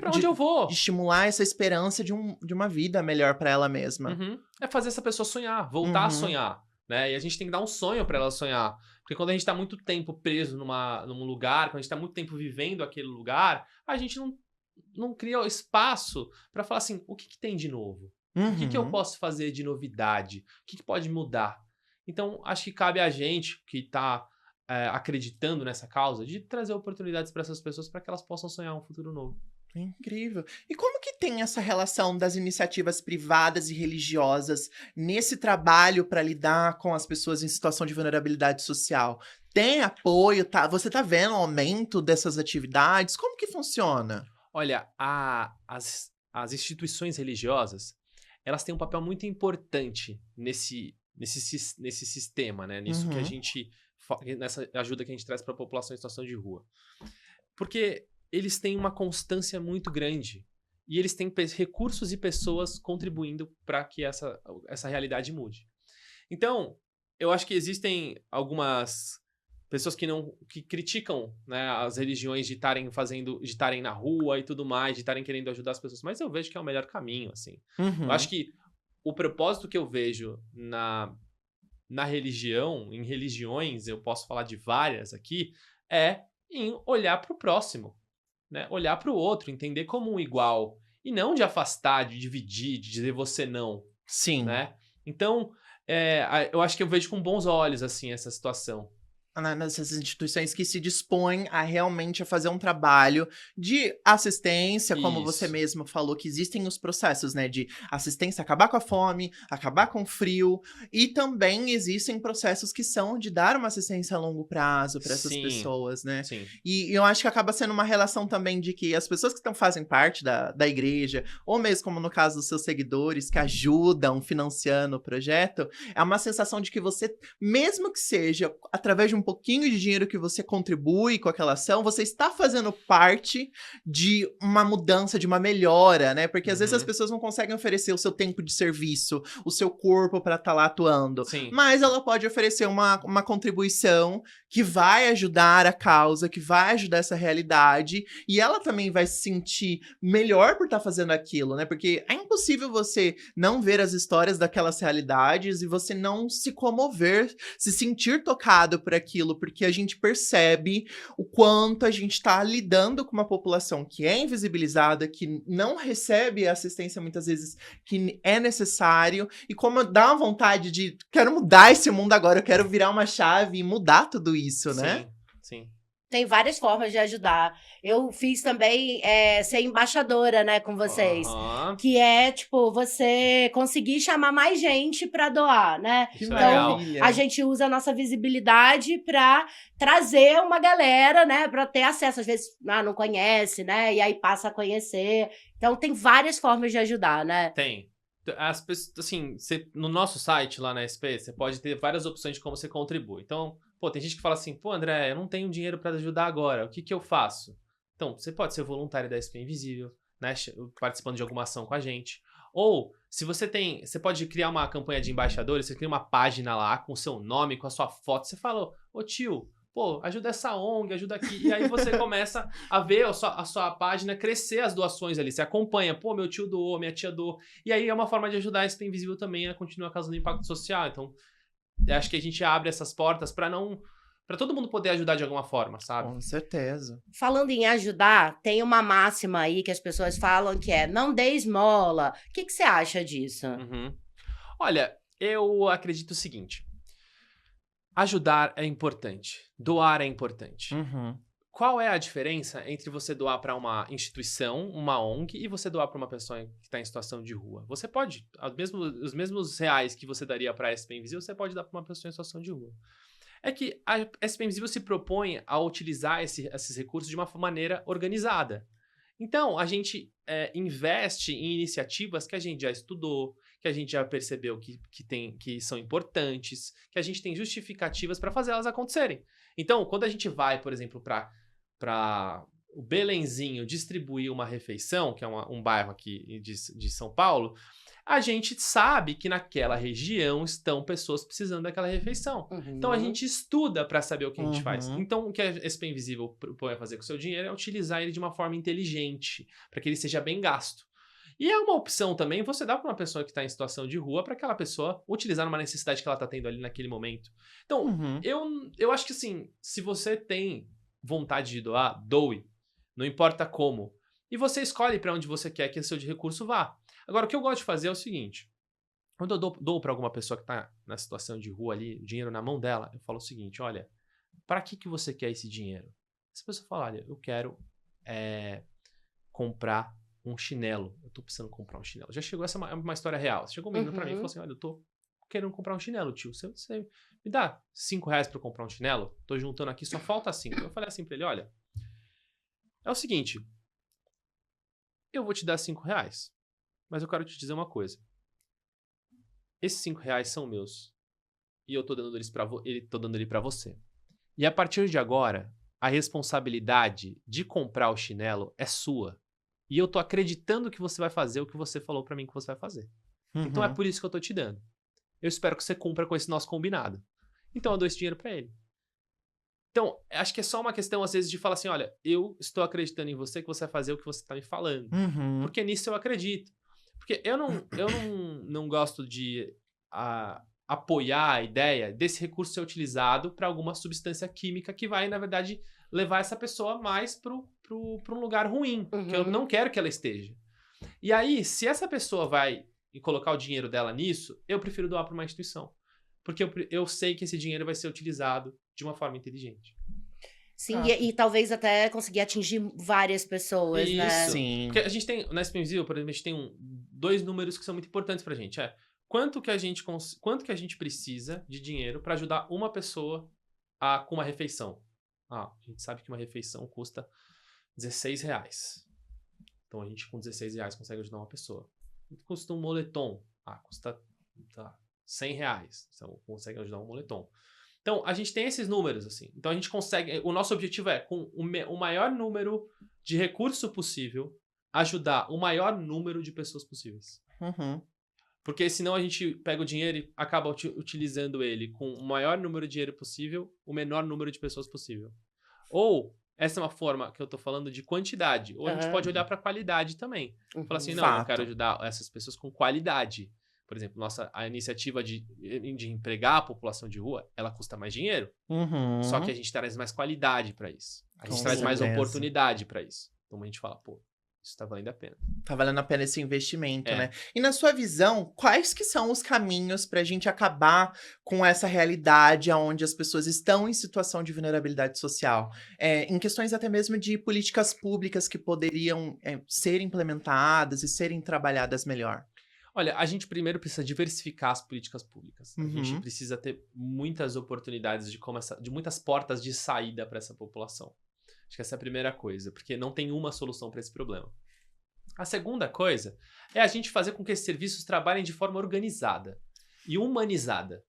Pra onde eu vou? De estimular essa esperança de uma vida melhor pra ela mesma. É fazer essa pessoa sonhar, voltar a sonhar. Né? E a gente tem que dar um sonho pra ela sonhar. Porque quando a gente tá muito tempo preso num lugar, quando a gente tá muito tempo vivendo aquele lugar, a gente não cria espaço pra falar assim, o que tem de novo? O que eu posso fazer de novidade? O que pode mudar? Então, acho que cabe a gente que tá acreditando nessa causa de trazer oportunidades para essas pessoas para que elas possam sonhar um futuro novo. Incrível. E como que tem essa relação das iniciativas privadas e religiosas nesse trabalho para lidar com as pessoas em situação de vulnerabilidade social? Tem apoio? Você tá vendo o aumento dessas atividades? Como que funciona? Olha, as instituições religiosas, elas têm um papel muito importante nesse sistema, né? Nisso que a gente nessa ajuda que a gente traz para a população em situação de rua. Porque eles têm uma constância muito grande. E eles têm recursos e pessoas contribuindo para que essa realidade mude. Então, eu acho que existem algumas pessoas que criticam, né, as religiões de estarem na rua e tudo mais, de estarem querendo ajudar as pessoas. Mas eu vejo que é o melhor caminho, assim. Eu acho que o propósito que eu vejo na religião, em religiões, eu posso falar de várias aqui, é em olhar para o próximo. Né? Olhar para o outro, entender como um igual. E não de afastar, de dividir, de dizer você não. Sim. Né? Então, eu acho que eu vejo com bons olhos, assim, essa situação. Nessas instituições que se dispõem a realmente fazer um trabalho de assistência, como você Isso. mesmo falou, que existem os processos, né, de assistência, acabar com a fome, acabar com o frio, e também existem processos que são de dar uma assistência a longo prazo para essas Sim. pessoas, né? Sim. E eu acho que acaba sendo uma relação também de que as pessoas que fazem parte da igreja, ou mesmo como no caso dos seus seguidores, que ajudam financiando o projeto, é uma sensação de que você, mesmo que seja através de um pouquinho de dinheiro que você contribui com aquela ação, você está fazendo parte de uma mudança, de uma melhora, né? Porque às vezes as pessoas não conseguem oferecer o seu tempo de serviço, o seu corpo para estar lá atuando. Sim. Mas ela pode oferecer uma contribuição que vai ajudar a causa, que vai ajudar essa realidade, e ela também vai se sentir melhor por estar fazendo aquilo, né? Porque é impossível você não ver as histórias daquelas realidades e você não se comover, se sentir tocado por aquilo, porque a gente percebe o quanto a gente está lidando com uma população que é invisibilizada, que não recebe a assistência muitas vezes que é necessário, e como dá uma vontade de, quero mudar esse mundo agora, eu quero virar uma chave e mudar tudo isso, né? Sim. Tem várias formas de ajudar. Eu fiz também ser embaixadora, né, com vocês. Aham. Que é, tipo, você conseguir chamar mais gente pra doar, né? Isso é Então, legal. a gente usa a nossa visibilidade pra trazer uma galera, né, pra ter acesso. Às vezes, não conhece, né, e aí passa a conhecer. Então, tem várias formas de ajudar, né? Tem. As pessoas, assim, no nosso site lá na SP, você pode ter várias opções de como você contribui. Então, tem gente que fala assim, André, eu não tenho dinheiro para ajudar agora, o que eu faço? Então, você pode ser voluntário da SP Invisível, né, participando de alguma ação com a gente. Ou, se você pode criar uma campanha de embaixadores, você cria uma página lá com o seu nome, com a sua foto, você fala, ô tio, ajuda essa ONG, ajuda aqui. E aí você começa a ver a sua página crescer as doações ali. Você acompanha, meu tio doou, minha tia doou. E aí é uma forma de ajudar a SP Invisível também a continuar causando impacto social. Então, eu acho que a gente abre essas portas para todo mundo poder ajudar de alguma forma, sabe? Com certeza. Falando em ajudar, tem uma máxima aí que as pessoas falam que é não dê esmola. O que você acha disso? Uhum. Olha, eu acredito o seguinte. Ajudar é importante. Doar é importante. Uhum. Qual é a diferença entre você doar para uma instituição, uma ONG, e você doar para uma pessoa que está em situação de rua? Você pode, os mesmos reais que você daria para a SP Invisível, você pode dar para uma pessoa em situação de rua. É que a SP Invisível se propõe a utilizar esses recursos de uma maneira organizada. Então, a gente investe em iniciativas que a gente já estudou, que a gente já percebeu que são importantes, que a gente tem justificativas para fazer elas acontecerem. Então, quando a gente vai, por exemplo, para o Belenzinho distribuir uma refeição, que é um bairro aqui de São Paulo, a gente sabe que naquela região estão pessoas precisando daquela refeição. Uhum. Então, a gente estuda para saber o que a gente faz. Uhum. Então, o que a SP Invisível propõe a fazer com o seu dinheiro é utilizar ele de uma forma inteligente, para que ele seja bem gasto. E é uma opção também você dar para uma pessoa que está em situação de rua, para aquela pessoa utilizar numa necessidade que ela está tendo ali naquele momento. Então, eu acho que assim, se você tem vontade de doar, doe. Não importa como. E você escolhe para onde você quer que o seu recurso vá. Agora, o que eu gosto de fazer é o seguinte. Quando eu dou para alguma pessoa que está na situação de rua ali, o dinheiro na mão dela, eu falo o seguinte, olha, para que você quer esse dinheiro? Essa pessoa fala, olha, eu quero comprar um chinelo. Eu tô precisando comprar um chinelo. Já chegou uma história real. Você chegou um menino pra mim e falou assim, olha, eu tô querendo comprar um chinelo, tio. Você me dá R$5 pra eu comprar um chinelo? Tô juntando aqui, só falta 5. Eu falei assim pra ele, olha, é o seguinte, eu vou te dar R$5, mas eu quero te dizer uma coisa. Esses R$5 são meus. E eu tô dando eles pra você. E a partir de agora, a responsabilidade de comprar o chinelo é sua. E eu tô acreditando que você vai fazer o que você falou pra mim que você vai fazer. Então é por isso que eu tô te dando. Eu espero que você cumpra com esse nosso combinado. Então eu dou esse dinheiro pra ele. Então, acho que é só uma questão, às vezes, de falar assim, olha, eu estou acreditando em você que você vai fazer o que você tá me falando. Porque nisso eu acredito. Porque eu não gosto de apoiar a ideia desse recurso ser utilizado para alguma substância química que vai, na verdade, levar essa pessoa mais para um lugar ruim, que eu não quero que ela esteja. E aí, se essa pessoa vai colocar o dinheiro dela nisso, eu prefiro doar para uma instituição. Porque eu sei que esse dinheiro vai ser utilizado de uma forma inteligente. Sim, e talvez até conseguir atingir várias pessoas, né? Isso. Sim. Porque a gente tem, na SP Invisível, por exemplo, a gente tem dois números que são muito importantes pra gente. Quanto que a gente precisa de dinheiro pra ajudar uma pessoa com uma refeição? A gente sabe que uma refeição custa R$16. Então, a gente com R$16 consegue ajudar uma pessoa. Quanto custa um moletom? Custa R$100. Então, consegue ajudar um moletom. Então, a gente tem esses números, assim. Então, a gente consegue... O nosso objetivo é, com o maior número de recurso possível, ajudar o maior número de pessoas possíveis. Porque senão a gente pega o dinheiro e acaba utilizando ele com o maior número de dinheiro possível, o menor número de pessoas possível. Ou, essa é uma forma que eu tô falando de quantidade. Ou a gente pode olhar para qualidade também. Falar assim, não, eu quero ajudar essas pessoas com qualidade. Por exemplo, a iniciativa de empregar a população de rua, ela custa mais dinheiro. Só que a gente traz mais qualidade para isso. A gente traz mais oportunidade para isso. Então a gente fala, pô, isso tá valendo a pena. Tá valendo a pena esse investimento, né? E na sua visão, quais que são os caminhos pra gente acabar com essa realidade onde as pessoas estão em situação de vulnerabilidade social? Em questões até mesmo de políticas públicas que poderiam ser implementadas e serem trabalhadas melhor. Olha, a gente primeiro precisa diversificar as políticas públicas. A gente precisa ter muitas oportunidades de muitas portas de saída para essa população. Acho que essa é a primeira coisa, porque não tem uma solução para esse problema. A segunda coisa é a gente fazer com que esses serviços trabalhem de forma organizada e humanizada.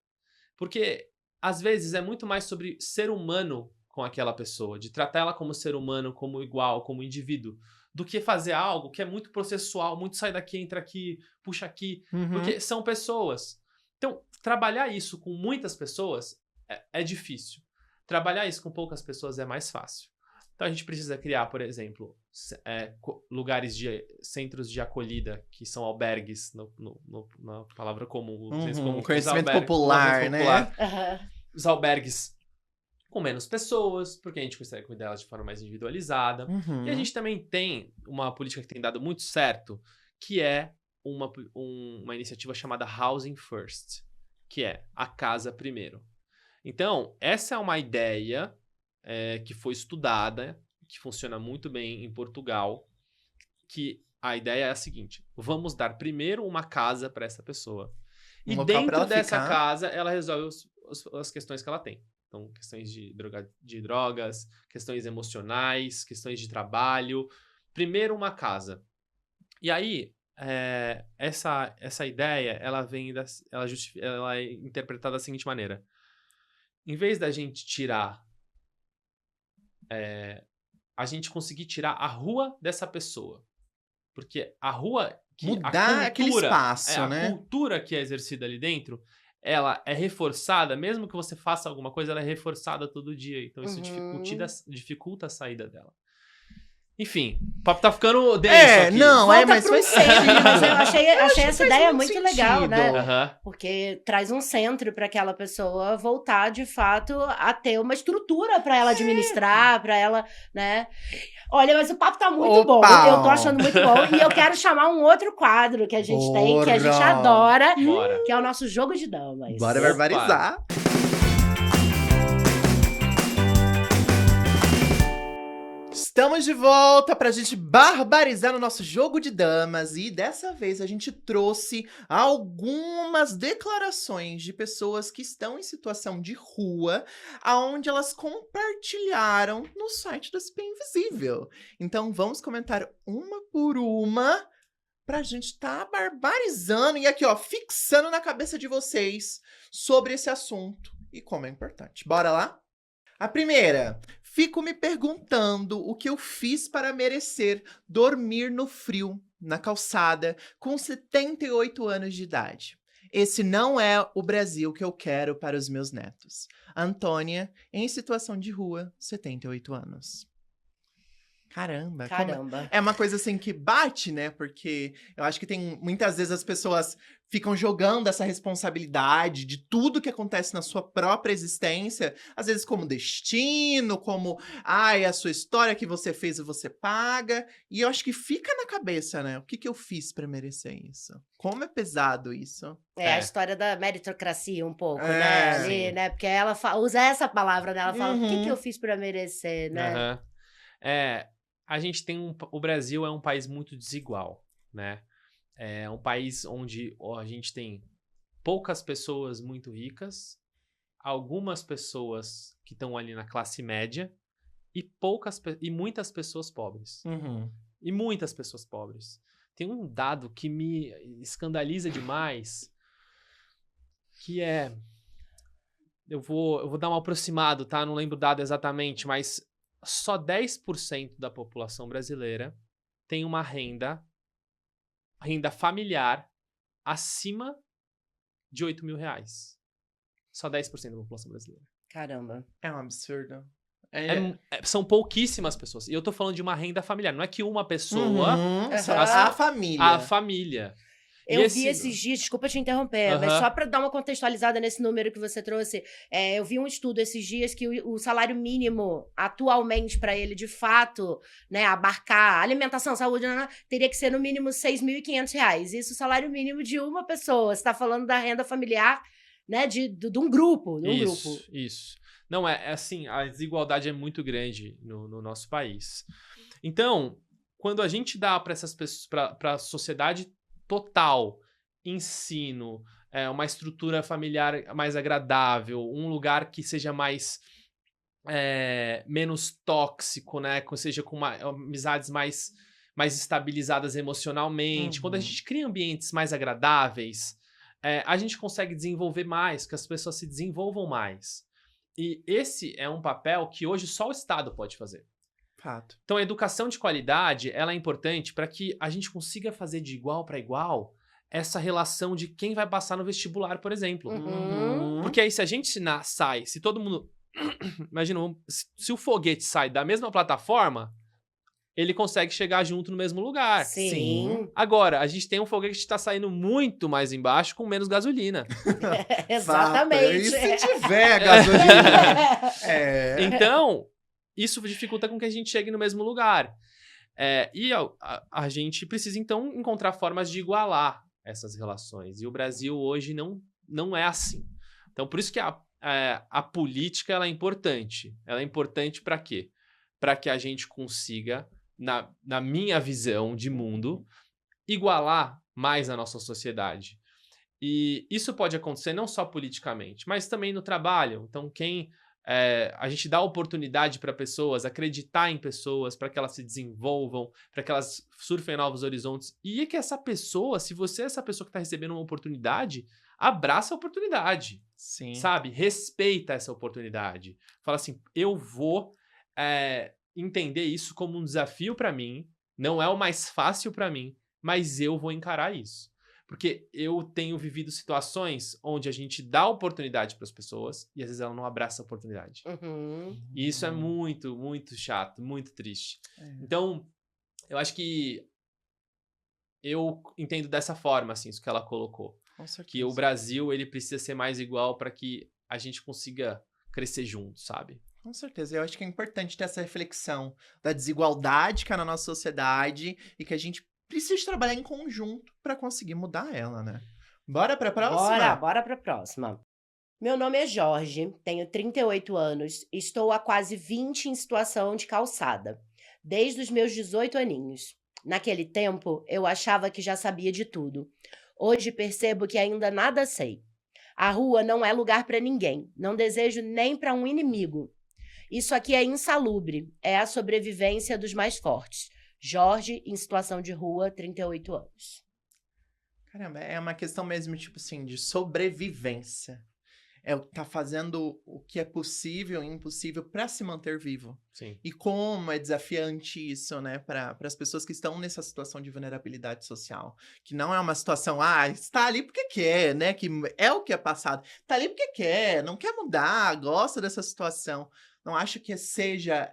Porque, às vezes, é muito mais sobre ser humano com aquela pessoa, de tratar ela como ser humano, como igual, como indivíduo, do que fazer algo que é muito processual, muito sai daqui, entra aqui, puxa aqui, porque são pessoas. Então, trabalhar isso com muitas pessoas é difícil. Trabalhar isso com poucas pessoas é mais fácil. Então, a gente precisa criar, por exemplo, lugares centros de acolhida, que são albergues, na palavra comum. Conhecimento popular, né? Os albergues com menos pessoas, porque a gente consegue cuidar delas de forma mais individualizada. E a gente também tem uma política que tem dado muito certo, que é uma iniciativa chamada Housing First, que é a casa primeiro. Então, essa é uma ideia que foi estudada, que funciona muito bem em Portugal, que a ideia é a seguinte: vamos dar primeiro uma casa para essa pessoa. E dentro dessa casa, ela resolve as questões que ela tem. Então, questões de drogas, questões emocionais, questões de trabalho. Primeiro uma casa. E aí, essa ideia, ela é interpretada da seguinte maneira. Em vez da gente tirar... a gente conseguir tirar a rua dessa pessoa. Porque a rua... Mudar aquele espaço, né? A cultura que é exercida ali dentro, ela é reforçada, mesmo que você faça alguma coisa, ela é reforçada todo dia. Então isso dificulta a saída dela. Enfim, o papo tá ficando denso aqui. Mas foi sempre. Mas eu achei essa ideia muito legal, né? Porque traz um centro para aquela pessoa voltar, de fato, a ter uma estrutura para ela administrar, para ela, né? Olha, mas o papo tá muito bom. Eu tô achando muito bom. E eu quero chamar um outro quadro que a gente tem, que a gente adora, que é o nosso jogo de damas. Bora barbarizar. Estamos de volta pra gente barbarizar no nosso jogo de damas. E dessa vez a gente trouxe algumas declarações de pessoas que estão em situação de rua, aonde elas compartilharam no site da SP Invisível. Então vamos comentar uma por uma pra gente tá barbarizando e aqui, ó, fixando na cabeça de vocês sobre esse assunto e como é importante. Bora lá? A primeira, fico me perguntando o que eu fiz para merecer dormir no frio, na calçada, com 78 anos de idade. Esse não é o Brasil que eu quero para os meus netos. Antônia, em situação de rua, 78 anos. Caramba, Caramba. é uma coisa assim que bate, né? Porque eu acho que tem muitas vezes as pessoas ficam jogando essa responsabilidade de tudo que acontece na sua própria existência, às vezes como destino, como ai, a sua história que você fez e você paga. E eu acho que fica na cabeça, né? O que eu fiz pra merecer isso? Como é pesado isso? É a É. história da meritocracia um pouco, É, né? Ali, sim. né? Porque ela usa essa palavra, né? Ela fala, o que Uhum. eu fiz pra merecer, né? Aham. A gente tem o Brasil é um país muito desigual, né? É um país onde a gente tem poucas pessoas muito ricas, algumas pessoas que estão ali na classe média e muitas pessoas pobres. Uhum. E muitas pessoas pobres. Tem um dado que me escandaliza demais, que é... Eu vou dar um aproximado, tá? Não lembro o dado exatamente, mas só 10% da população brasileira tem uma renda familiar acima de R$8.000. Só 10% da população brasileira. Caramba. É um absurdo. São pouquíssimas pessoas. E eu tô falando de uma renda familiar. Não é que uma pessoa... Uhum. Aham. A família. A família. E Eu vi esses dias, desculpa te interromper, mas Aham. só para dar uma contextualizada nesse número que você trouxe, eu vi um estudo esses dias que o salário mínimo, atualmente, para ele, de fato, né, abarcar alimentação, saúde, teria que ser no mínimo R$6.500. Isso, o salário mínimo de uma pessoa. Você está falando da renda familiar, né, de um grupo, Isso. Não, assim, a desigualdade é muito grande no nosso país. Então, quando a gente dá para essas pessoas, para a sociedade total, ensino, uma estrutura familiar mais agradável, um lugar que seja menos tóxico, né? Seja com amizades mais estabilizadas emocionalmente. Uhum. Quando a gente cria ambientes mais agradáveis, a gente consegue desenvolver mais, que as pessoas se desenvolvam mais. E esse é um papel que hoje só o Estado pode fazer. Fato. Então, a educação de qualidade, ela é importante para que a gente consiga fazer de igual para igual essa relação de quem vai passar no vestibular, por exemplo. Uhum. Porque aí, se a gente sai, se todo mundo... Imagina, se o foguete sai da mesma plataforma, ele consegue chegar junto no mesmo lugar. Sim. Agora, a gente tem um foguete que está saindo muito mais embaixo com menos gasolina. Exatamente. E se tiver gasolina? Então, isso dificulta com que a gente chegue no mesmo lugar. E a gente precisa, então, encontrar formas de igualar essas relações. E o Brasil hoje não é assim. Então, por isso que a política ela é importante. Ela é importante para quê? Para que a gente consiga, na minha visão de mundo, igualar mais a nossa sociedade. E isso pode acontecer não só politicamente, mas também no trabalho. Então, a gente dá oportunidade para pessoas, acreditar em pessoas, para que elas se desenvolvam, para que elas surfem novos horizontes. E é que essa pessoa, se você é essa pessoa que está recebendo uma oportunidade, abraça a oportunidade. Sim. Sabe? Respeita essa oportunidade. Fala assim, eu vou entender isso como um desafio para mim, não é o mais fácil para mim, mas eu vou encarar isso. Porque eu tenho vivido situações onde a gente dá oportunidade para as pessoas e às vezes ela não abraça a oportunidade. Uhum. E isso é muito, muito chato, muito triste. Então, eu acho que eu entendo dessa forma, assim, isso que ela colocou. Com certeza. Que o Brasil, ele precisa ser mais igual para que a gente consiga crescer junto, sabe? Com certeza. Eu acho que é importante ter essa reflexão da desigualdade que há na nossa sociedade e que a gente precisa trabalhar em conjunto para conseguir mudar ela, né? Bora pra próxima? Bora pra próxima. Meu nome é Jorge, tenho 38 anos e estou há quase 20 em situação de calçada, desde os meus 18 aninhos. Naquele tempo, eu achava que já sabia de tudo. Hoje percebo que ainda nada sei. A rua não é lugar para ninguém, não desejo nem para um inimigo. Isso aqui é insalubre, é a sobrevivência dos mais fortes. Jorge, em situação de rua, 38 anos. Caramba, é uma questão mesmo, tipo assim, de sobrevivência. tá fazendo o que é possível e impossível para se manter vivo. Sim. E como é desafiante isso, né, para as pessoas que estão nessa situação de vulnerabilidade social. Que não é uma situação, está ali porque quer, né, que é o que é passado. Está ali porque quer, não quer mudar, gosta dessa situação. Não acho que seja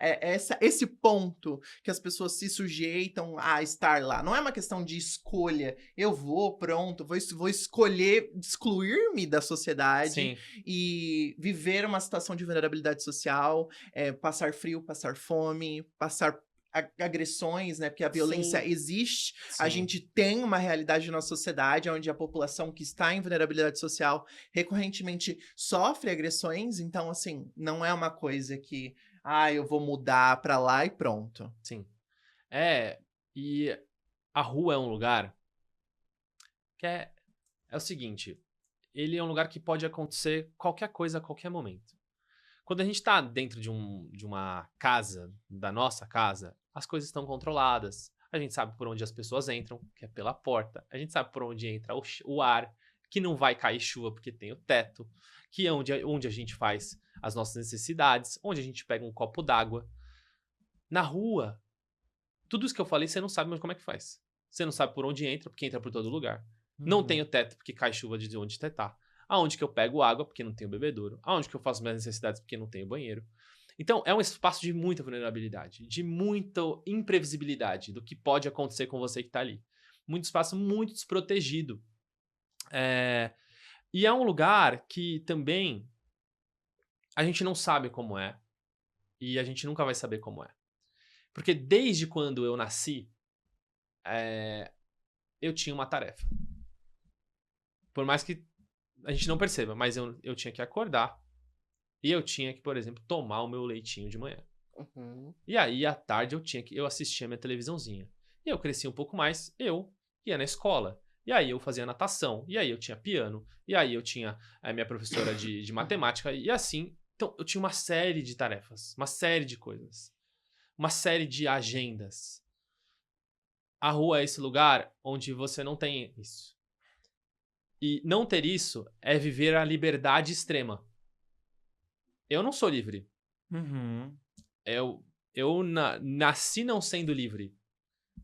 esse ponto que as pessoas se sujeitam a estar lá. Não é uma questão de escolha. Eu vou, pronto, vou escolher excluir-me da sociedade Sim. e viver uma situação de vulnerabilidade social, passar frio, passar fome, passar agressões, né? Porque a violência Sim. existe. Sim. A gente tem uma realidade na sociedade onde a população que está em vulnerabilidade social recorrentemente sofre agressões. Então, assim, não é uma coisa que, eu vou mudar pra lá e pronto. Sim. E a rua é um lugar que é o seguinte, ele é um lugar que pode acontecer qualquer coisa a qualquer momento. Quando a gente tá dentro de uma casa, da nossa casa, as coisas estão controladas. A gente sabe por onde as pessoas entram, que é pela porta. A gente sabe por onde entra o ar, que não vai cair chuva porque tem o teto, que é onde a gente faz as nossas necessidades, onde a gente pega um copo d'água. Na rua, tudo isso que eu falei, você não sabe mais como é que faz. Você não sabe por onde entra, porque entra por todo lugar. Não tem o teto, porque cai chuva de onde você tá. Aonde que eu pego água, porque não tenho bebedouro. Aonde que eu faço minhas necessidades, porque não tenho banheiro. Então, é um espaço de muita vulnerabilidade, de muita imprevisibilidade do que pode acontecer com você que tá ali. Muito espaço muito desprotegido. E é um lugar que também a gente não sabe como é. E a gente nunca vai saber como é. Porque desde quando eu nasci, eu tinha uma tarefa. Por mais que a gente não perceba, mas eu tinha que acordar e eu tinha que, por exemplo, tomar o meu leitinho de manhã. Uhum. E aí, à tarde, eu assistia minha televisãozinha. E eu cresci um pouco mais, eu ia na escola. E aí eu fazia natação, e aí eu tinha piano, e aí eu tinha a minha professora de matemática, e assim. Então, eu tinha uma série de tarefas, uma série de coisas, uma série de agendas. A rua é esse lugar onde você não tem isso. E não ter isso é viver a liberdade extrema. Eu não sou livre. Uhum. Eu nasci não sendo livre.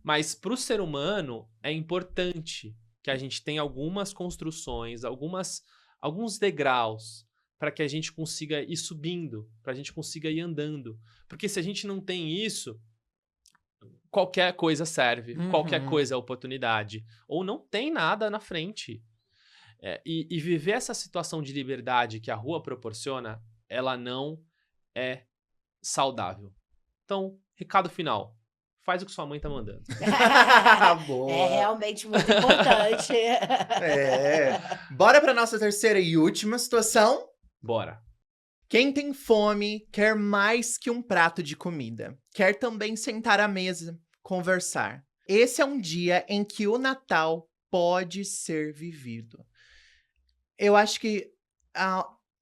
Mas para o ser humano é importante que a gente tenha algumas construções, alguns degraus, para que a gente consiga ir subindo, para a gente consiga ir andando. Porque se a gente não tem isso, qualquer coisa serve, qualquer coisa é oportunidade. Ou não tem nada na frente. E viver essa situação de liberdade que a rua proporciona, ela não é saudável. Então, recado final. Faz o que sua mãe tá mandando. Boa. É realmente muito importante. Bora pra nossa terceira e última situação. Bora. Quem tem fome quer mais que um prato de comida. Quer também sentar à mesa, conversar. Esse é um dia em que o Natal pode ser vivido. Eu acho que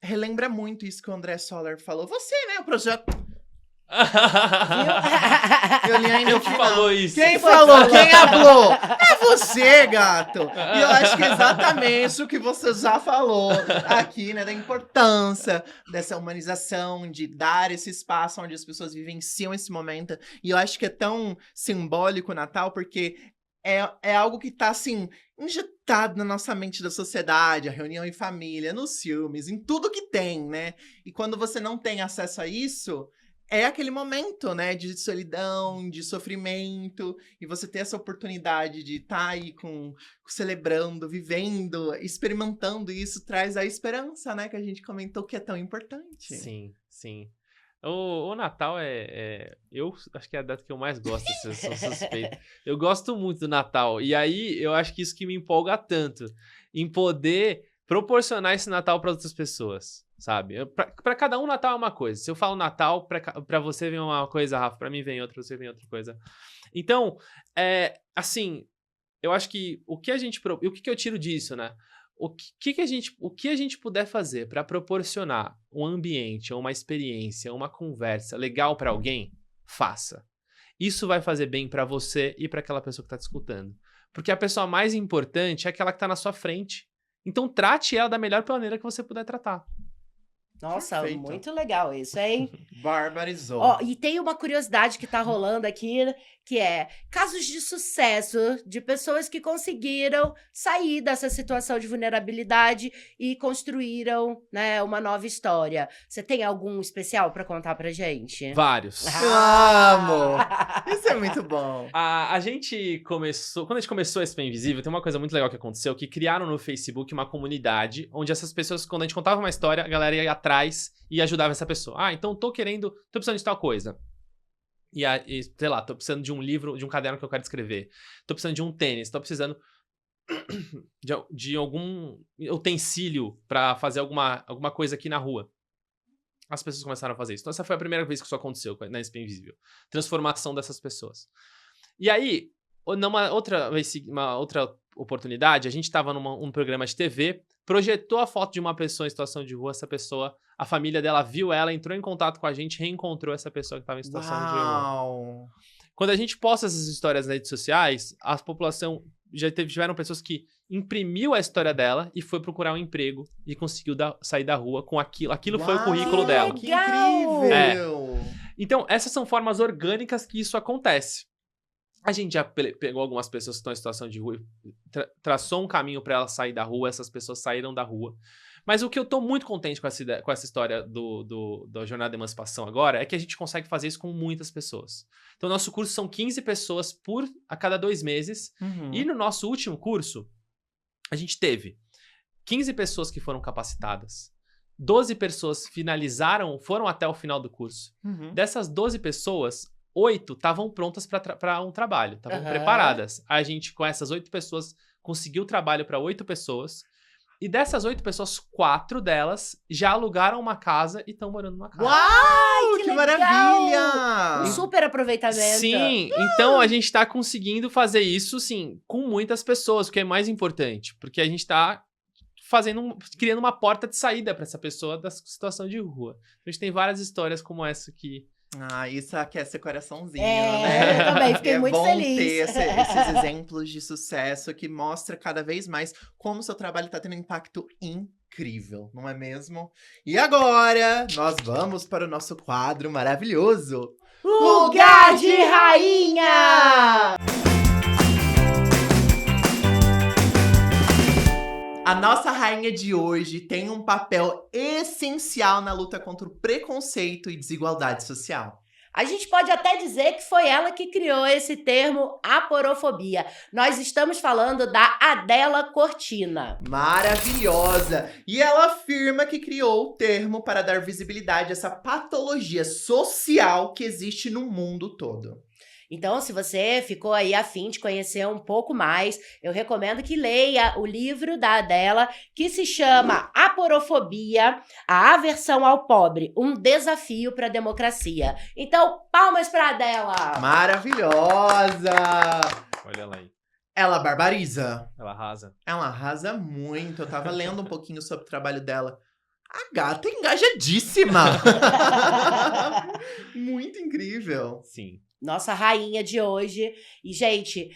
relembra muito isso que o André Soller falou. Você, né? O projeto... Eu li ainda Eu o que final. falou isso. Quem falou? Quem falou? É você, gato. E eu acho que é exatamente o que você já falou aqui, né? Da importância dessa humanização, de dar esse espaço onde as pessoas vivenciam esse momento. E eu acho que é tão simbólico o Natal, porque é algo que tá, assim, injetado na nossa mente da sociedade, a reunião em família, nos filmes, em tudo que tem, né? E quando você não tem acesso a isso... É aquele momento, né, de solidão, de sofrimento, e você ter essa oportunidade de estar aí celebrando, vivendo, experimentando isso, traz a esperança, né, que a gente comentou que é tão importante. Sim, sim. O Natal eu acho que é a data que eu mais gosto, eu sou suspeito. Eu gosto muito do Natal, e aí eu acho que isso que me empolga tanto, em poder proporcionar esse Natal para outras pessoas. Sabe? Pra cada um, Natal é uma coisa. Se eu falo Natal, pra você vem uma coisa, Rafa, pra mim vem outra, você vem outra coisa. Então, assim, eu acho que o que eu tiro disso, né? O que a gente puder fazer pra proporcionar um ambiente, uma experiência, uma conversa legal pra alguém, faça. Isso vai fazer bem pra você e pra aquela pessoa que tá te escutando. Porque a pessoa mais importante é aquela que tá na sua frente. Então, trate ela da melhor maneira que você puder tratar. Nossa, Perfeito. muito legal isso, hein? Barbarizou. Ó, e tem uma curiosidade que tá rolando aqui, que é casos de sucesso de pessoas que conseguiram sair dessa situação de vulnerabilidade e construíram, né, uma nova história. Você tem algum especial pra contar pra gente? Vários. Amo! Isso é muito bom. A gente começou. Quando a gente começou esse Bem Invisível, tem uma coisa muito legal que aconteceu: que criaram no Facebook uma comunidade onde essas pessoas, quando a gente contava uma história, a galera ia atrás e ajudava essa pessoa. Ah, então tô precisando de tal coisa. E sei lá, tô precisando de um livro, de um caderno que eu quero escrever. Tô precisando de um tênis, tô precisando de algum utensílio pra fazer alguma coisa aqui na rua. As pessoas começaram a fazer isso. Então essa foi a primeira vez que isso aconteceu na SP Invisível. Transformação dessas pessoas. E aí, numa outra oportunidade, a gente estava num programa de TV, projetou a foto de uma pessoa em situação de rua, essa pessoa, a família dela viu ela, entrou em contato com a gente, reencontrou essa pessoa que estava em situação de rua. Uau! Quando a gente posta essas histórias nas redes sociais, a população tiveram pessoas que imprimiu a história dela e foi procurar um emprego e conseguiu sair da rua com aquilo. Aquilo foi o currículo dela. Que Legal! incrível! Então, essas são formas orgânicas que isso acontece. A gente já pegou algumas pessoas que estão em situação de rua e traçou um caminho para elas sair da rua, essas pessoas saíram da rua. Mas o que eu tô muito contente com essa história da Jornada de Emancipação agora é que a gente consegue fazer isso com muitas pessoas. Então, nosso curso são 15 pessoas a cada 2 meses. Uhum. E no nosso último curso, a gente teve 15 pessoas que foram capacitadas. 12 pessoas foram até o final do curso. Uhum. Dessas 12 pessoas, 8 estavam prontas para um trabalho, estavam Aham. preparadas. A gente, com essas 8 pessoas, conseguiu trabalho para 8 pessoas. E dessas 8 pessoas, 4 delas já alugaram uma casa e estão morando numa casa. Uau! que Que legal! maravilha! Um super aproveitamento. Sim, então a gente tá conseguindo fazer isso, sim, com muitas pessoas, o que é mais importante. Porque a gente tá criando uma porta de saída para essa pessoa da situação de rua. A gente tem várias histórias como essa que... Ah, isso aquece o coraçãozinho, É, né? eu também fiquei E é muito bom feliz. ter esses exemplos de sucesso que mostra cada vez mais como o seu trabalho está tendo um impacto incrível, não é mesmo? E agora, nós vamos para o nosso quadro maravilhoso. Lugar de rainha! A nossa rainha de hoje tem um papel essencial na luta contra o preconceito e desigualdade social. A gente pode até dizer que foi ela que criou esse termo aporofobia. Nós estamos falando da Adela Cortina. Maravilhosa! E ela afirma que criou o termo para dar visibilidade a essa patologia social que existe no mundo todo. Então, se você ficou aí a fim de conhecer um pouco mais, eu recomendo que leia o livro da Adela, que se chama Aporofobia, a aversão ao pobre, um desafio para a democracia. Então, palmas para Adela! Maravilhosa! Olha ela aí, Ela barbariza. ela arrasa. Ela arrasa muito. Eu tava lendo um pouquinho sobre o trabalho dela. A gata é engajadíssima! Muito incrível. Sim. Nossa rainha de hoje. E, gente,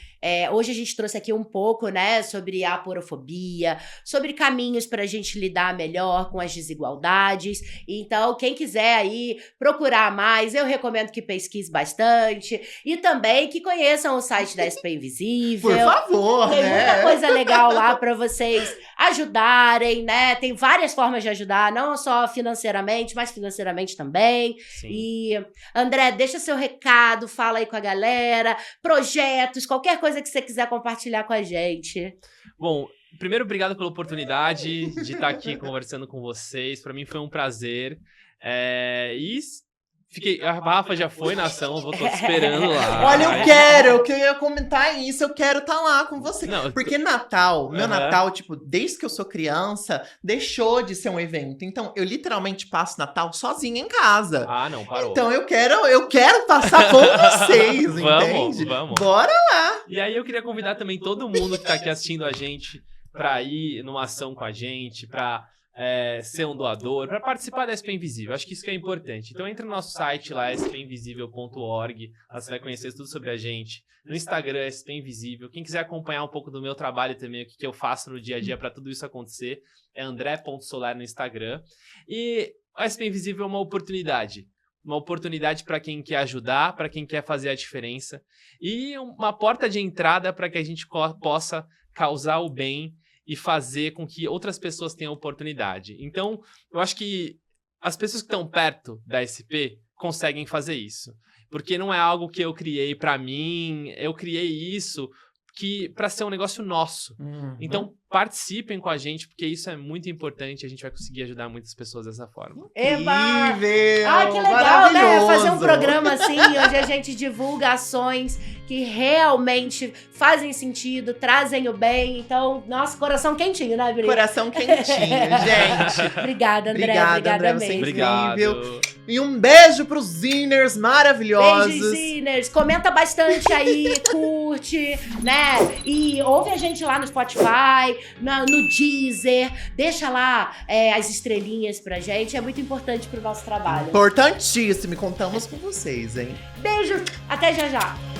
hoje a gente trouxe aqui um pouco, né, sobre a aporofobia, sobre caminhos para a gente lidar melhor com as desigualdades. Então, quem quiser aí procurar mais, eu recomendo que pesquise bastante. E também que conheçam o site da SP Invisível. Por favor, Tem né? muita coisa legal lá para vocês ajudarem, né? Tem várias formas de ajudar, não só financeiramente, mas financeiramente também. Sim. E, André, deixa seu recado, fala aí com a galera, projetos, qualquer coisa que você quiser compartilhar com a gente. Bom, primeiro, obrigado pela oportunidade de estar aqui conversando com vocês. Para mim foi um prazer. A Rafa já foi na ação, eu tô esperando lá. Olha, eu queria comentar isso, eu quero estar lá com você. Não, Porque Natal, meu Aham. Natal, tipo, desde que eu sou criança, deixou de ser um evento. Então, eu literalmente passo Natal sozinha em casa. Ah, não, parou. Então, eu quero passar com vocês, entende? Vamos. Bora! E aí eu queria convidar também todo mundo que tá aqui assistindo a gente pra ir numa ação com a gente, pra ser um doador, para participar da SP Invisível. Acho que isso que é importante. Então entra no nosso site lá, spinvisível.org, lá você vai conhecer tudo sobre a gente. No Instagram, SP Invisível. Quem quiser acompanhar um pouco do meu trabalho também, o que eu faço no dia a dia para tudo isso acontecer, é andré.solar no Instagram. E a SP Invisível é uma oportunidade. Uma oportunidade para quem quer ajudar, para quem quer fazer a diferença. E uma porta de entrada para que a gente possa causar o bem e fazer com que outras pessoas tenham oportunidade. Então, eu acho que as pessoas que estão perto da SP conseguem fazer isso. Porque não é algo que eu criei para mim, eu criei isso para ser um negócio nosso. Então, participem com a gente, porque isso é muito importante. A gente vai conseguir ajudar muitas pessoas dessa forma. Eba! Incrível! Ah, que legal, né? Fazer um programa assim, onde a gente divulga ações que realmente fazem sentido, trazem o bem. Então, nossa, coração quentinho, né, Bri? Coração quentinho, gente. Obrigada, André. Obrigada, André, mesmo. você é Obrigado. incrível. E um beijo pros Ziners maravilhosos. Beijos, Ziners. Comenta bastante aí, curte, né? E ouve a gente lá no Spotify, no Deezer. Deixa lá as estrelinhas pra gente. É muito importante pro nosso trabalho. Importantíssimo. E contamos com vocês, hein? Beijo. Até já já.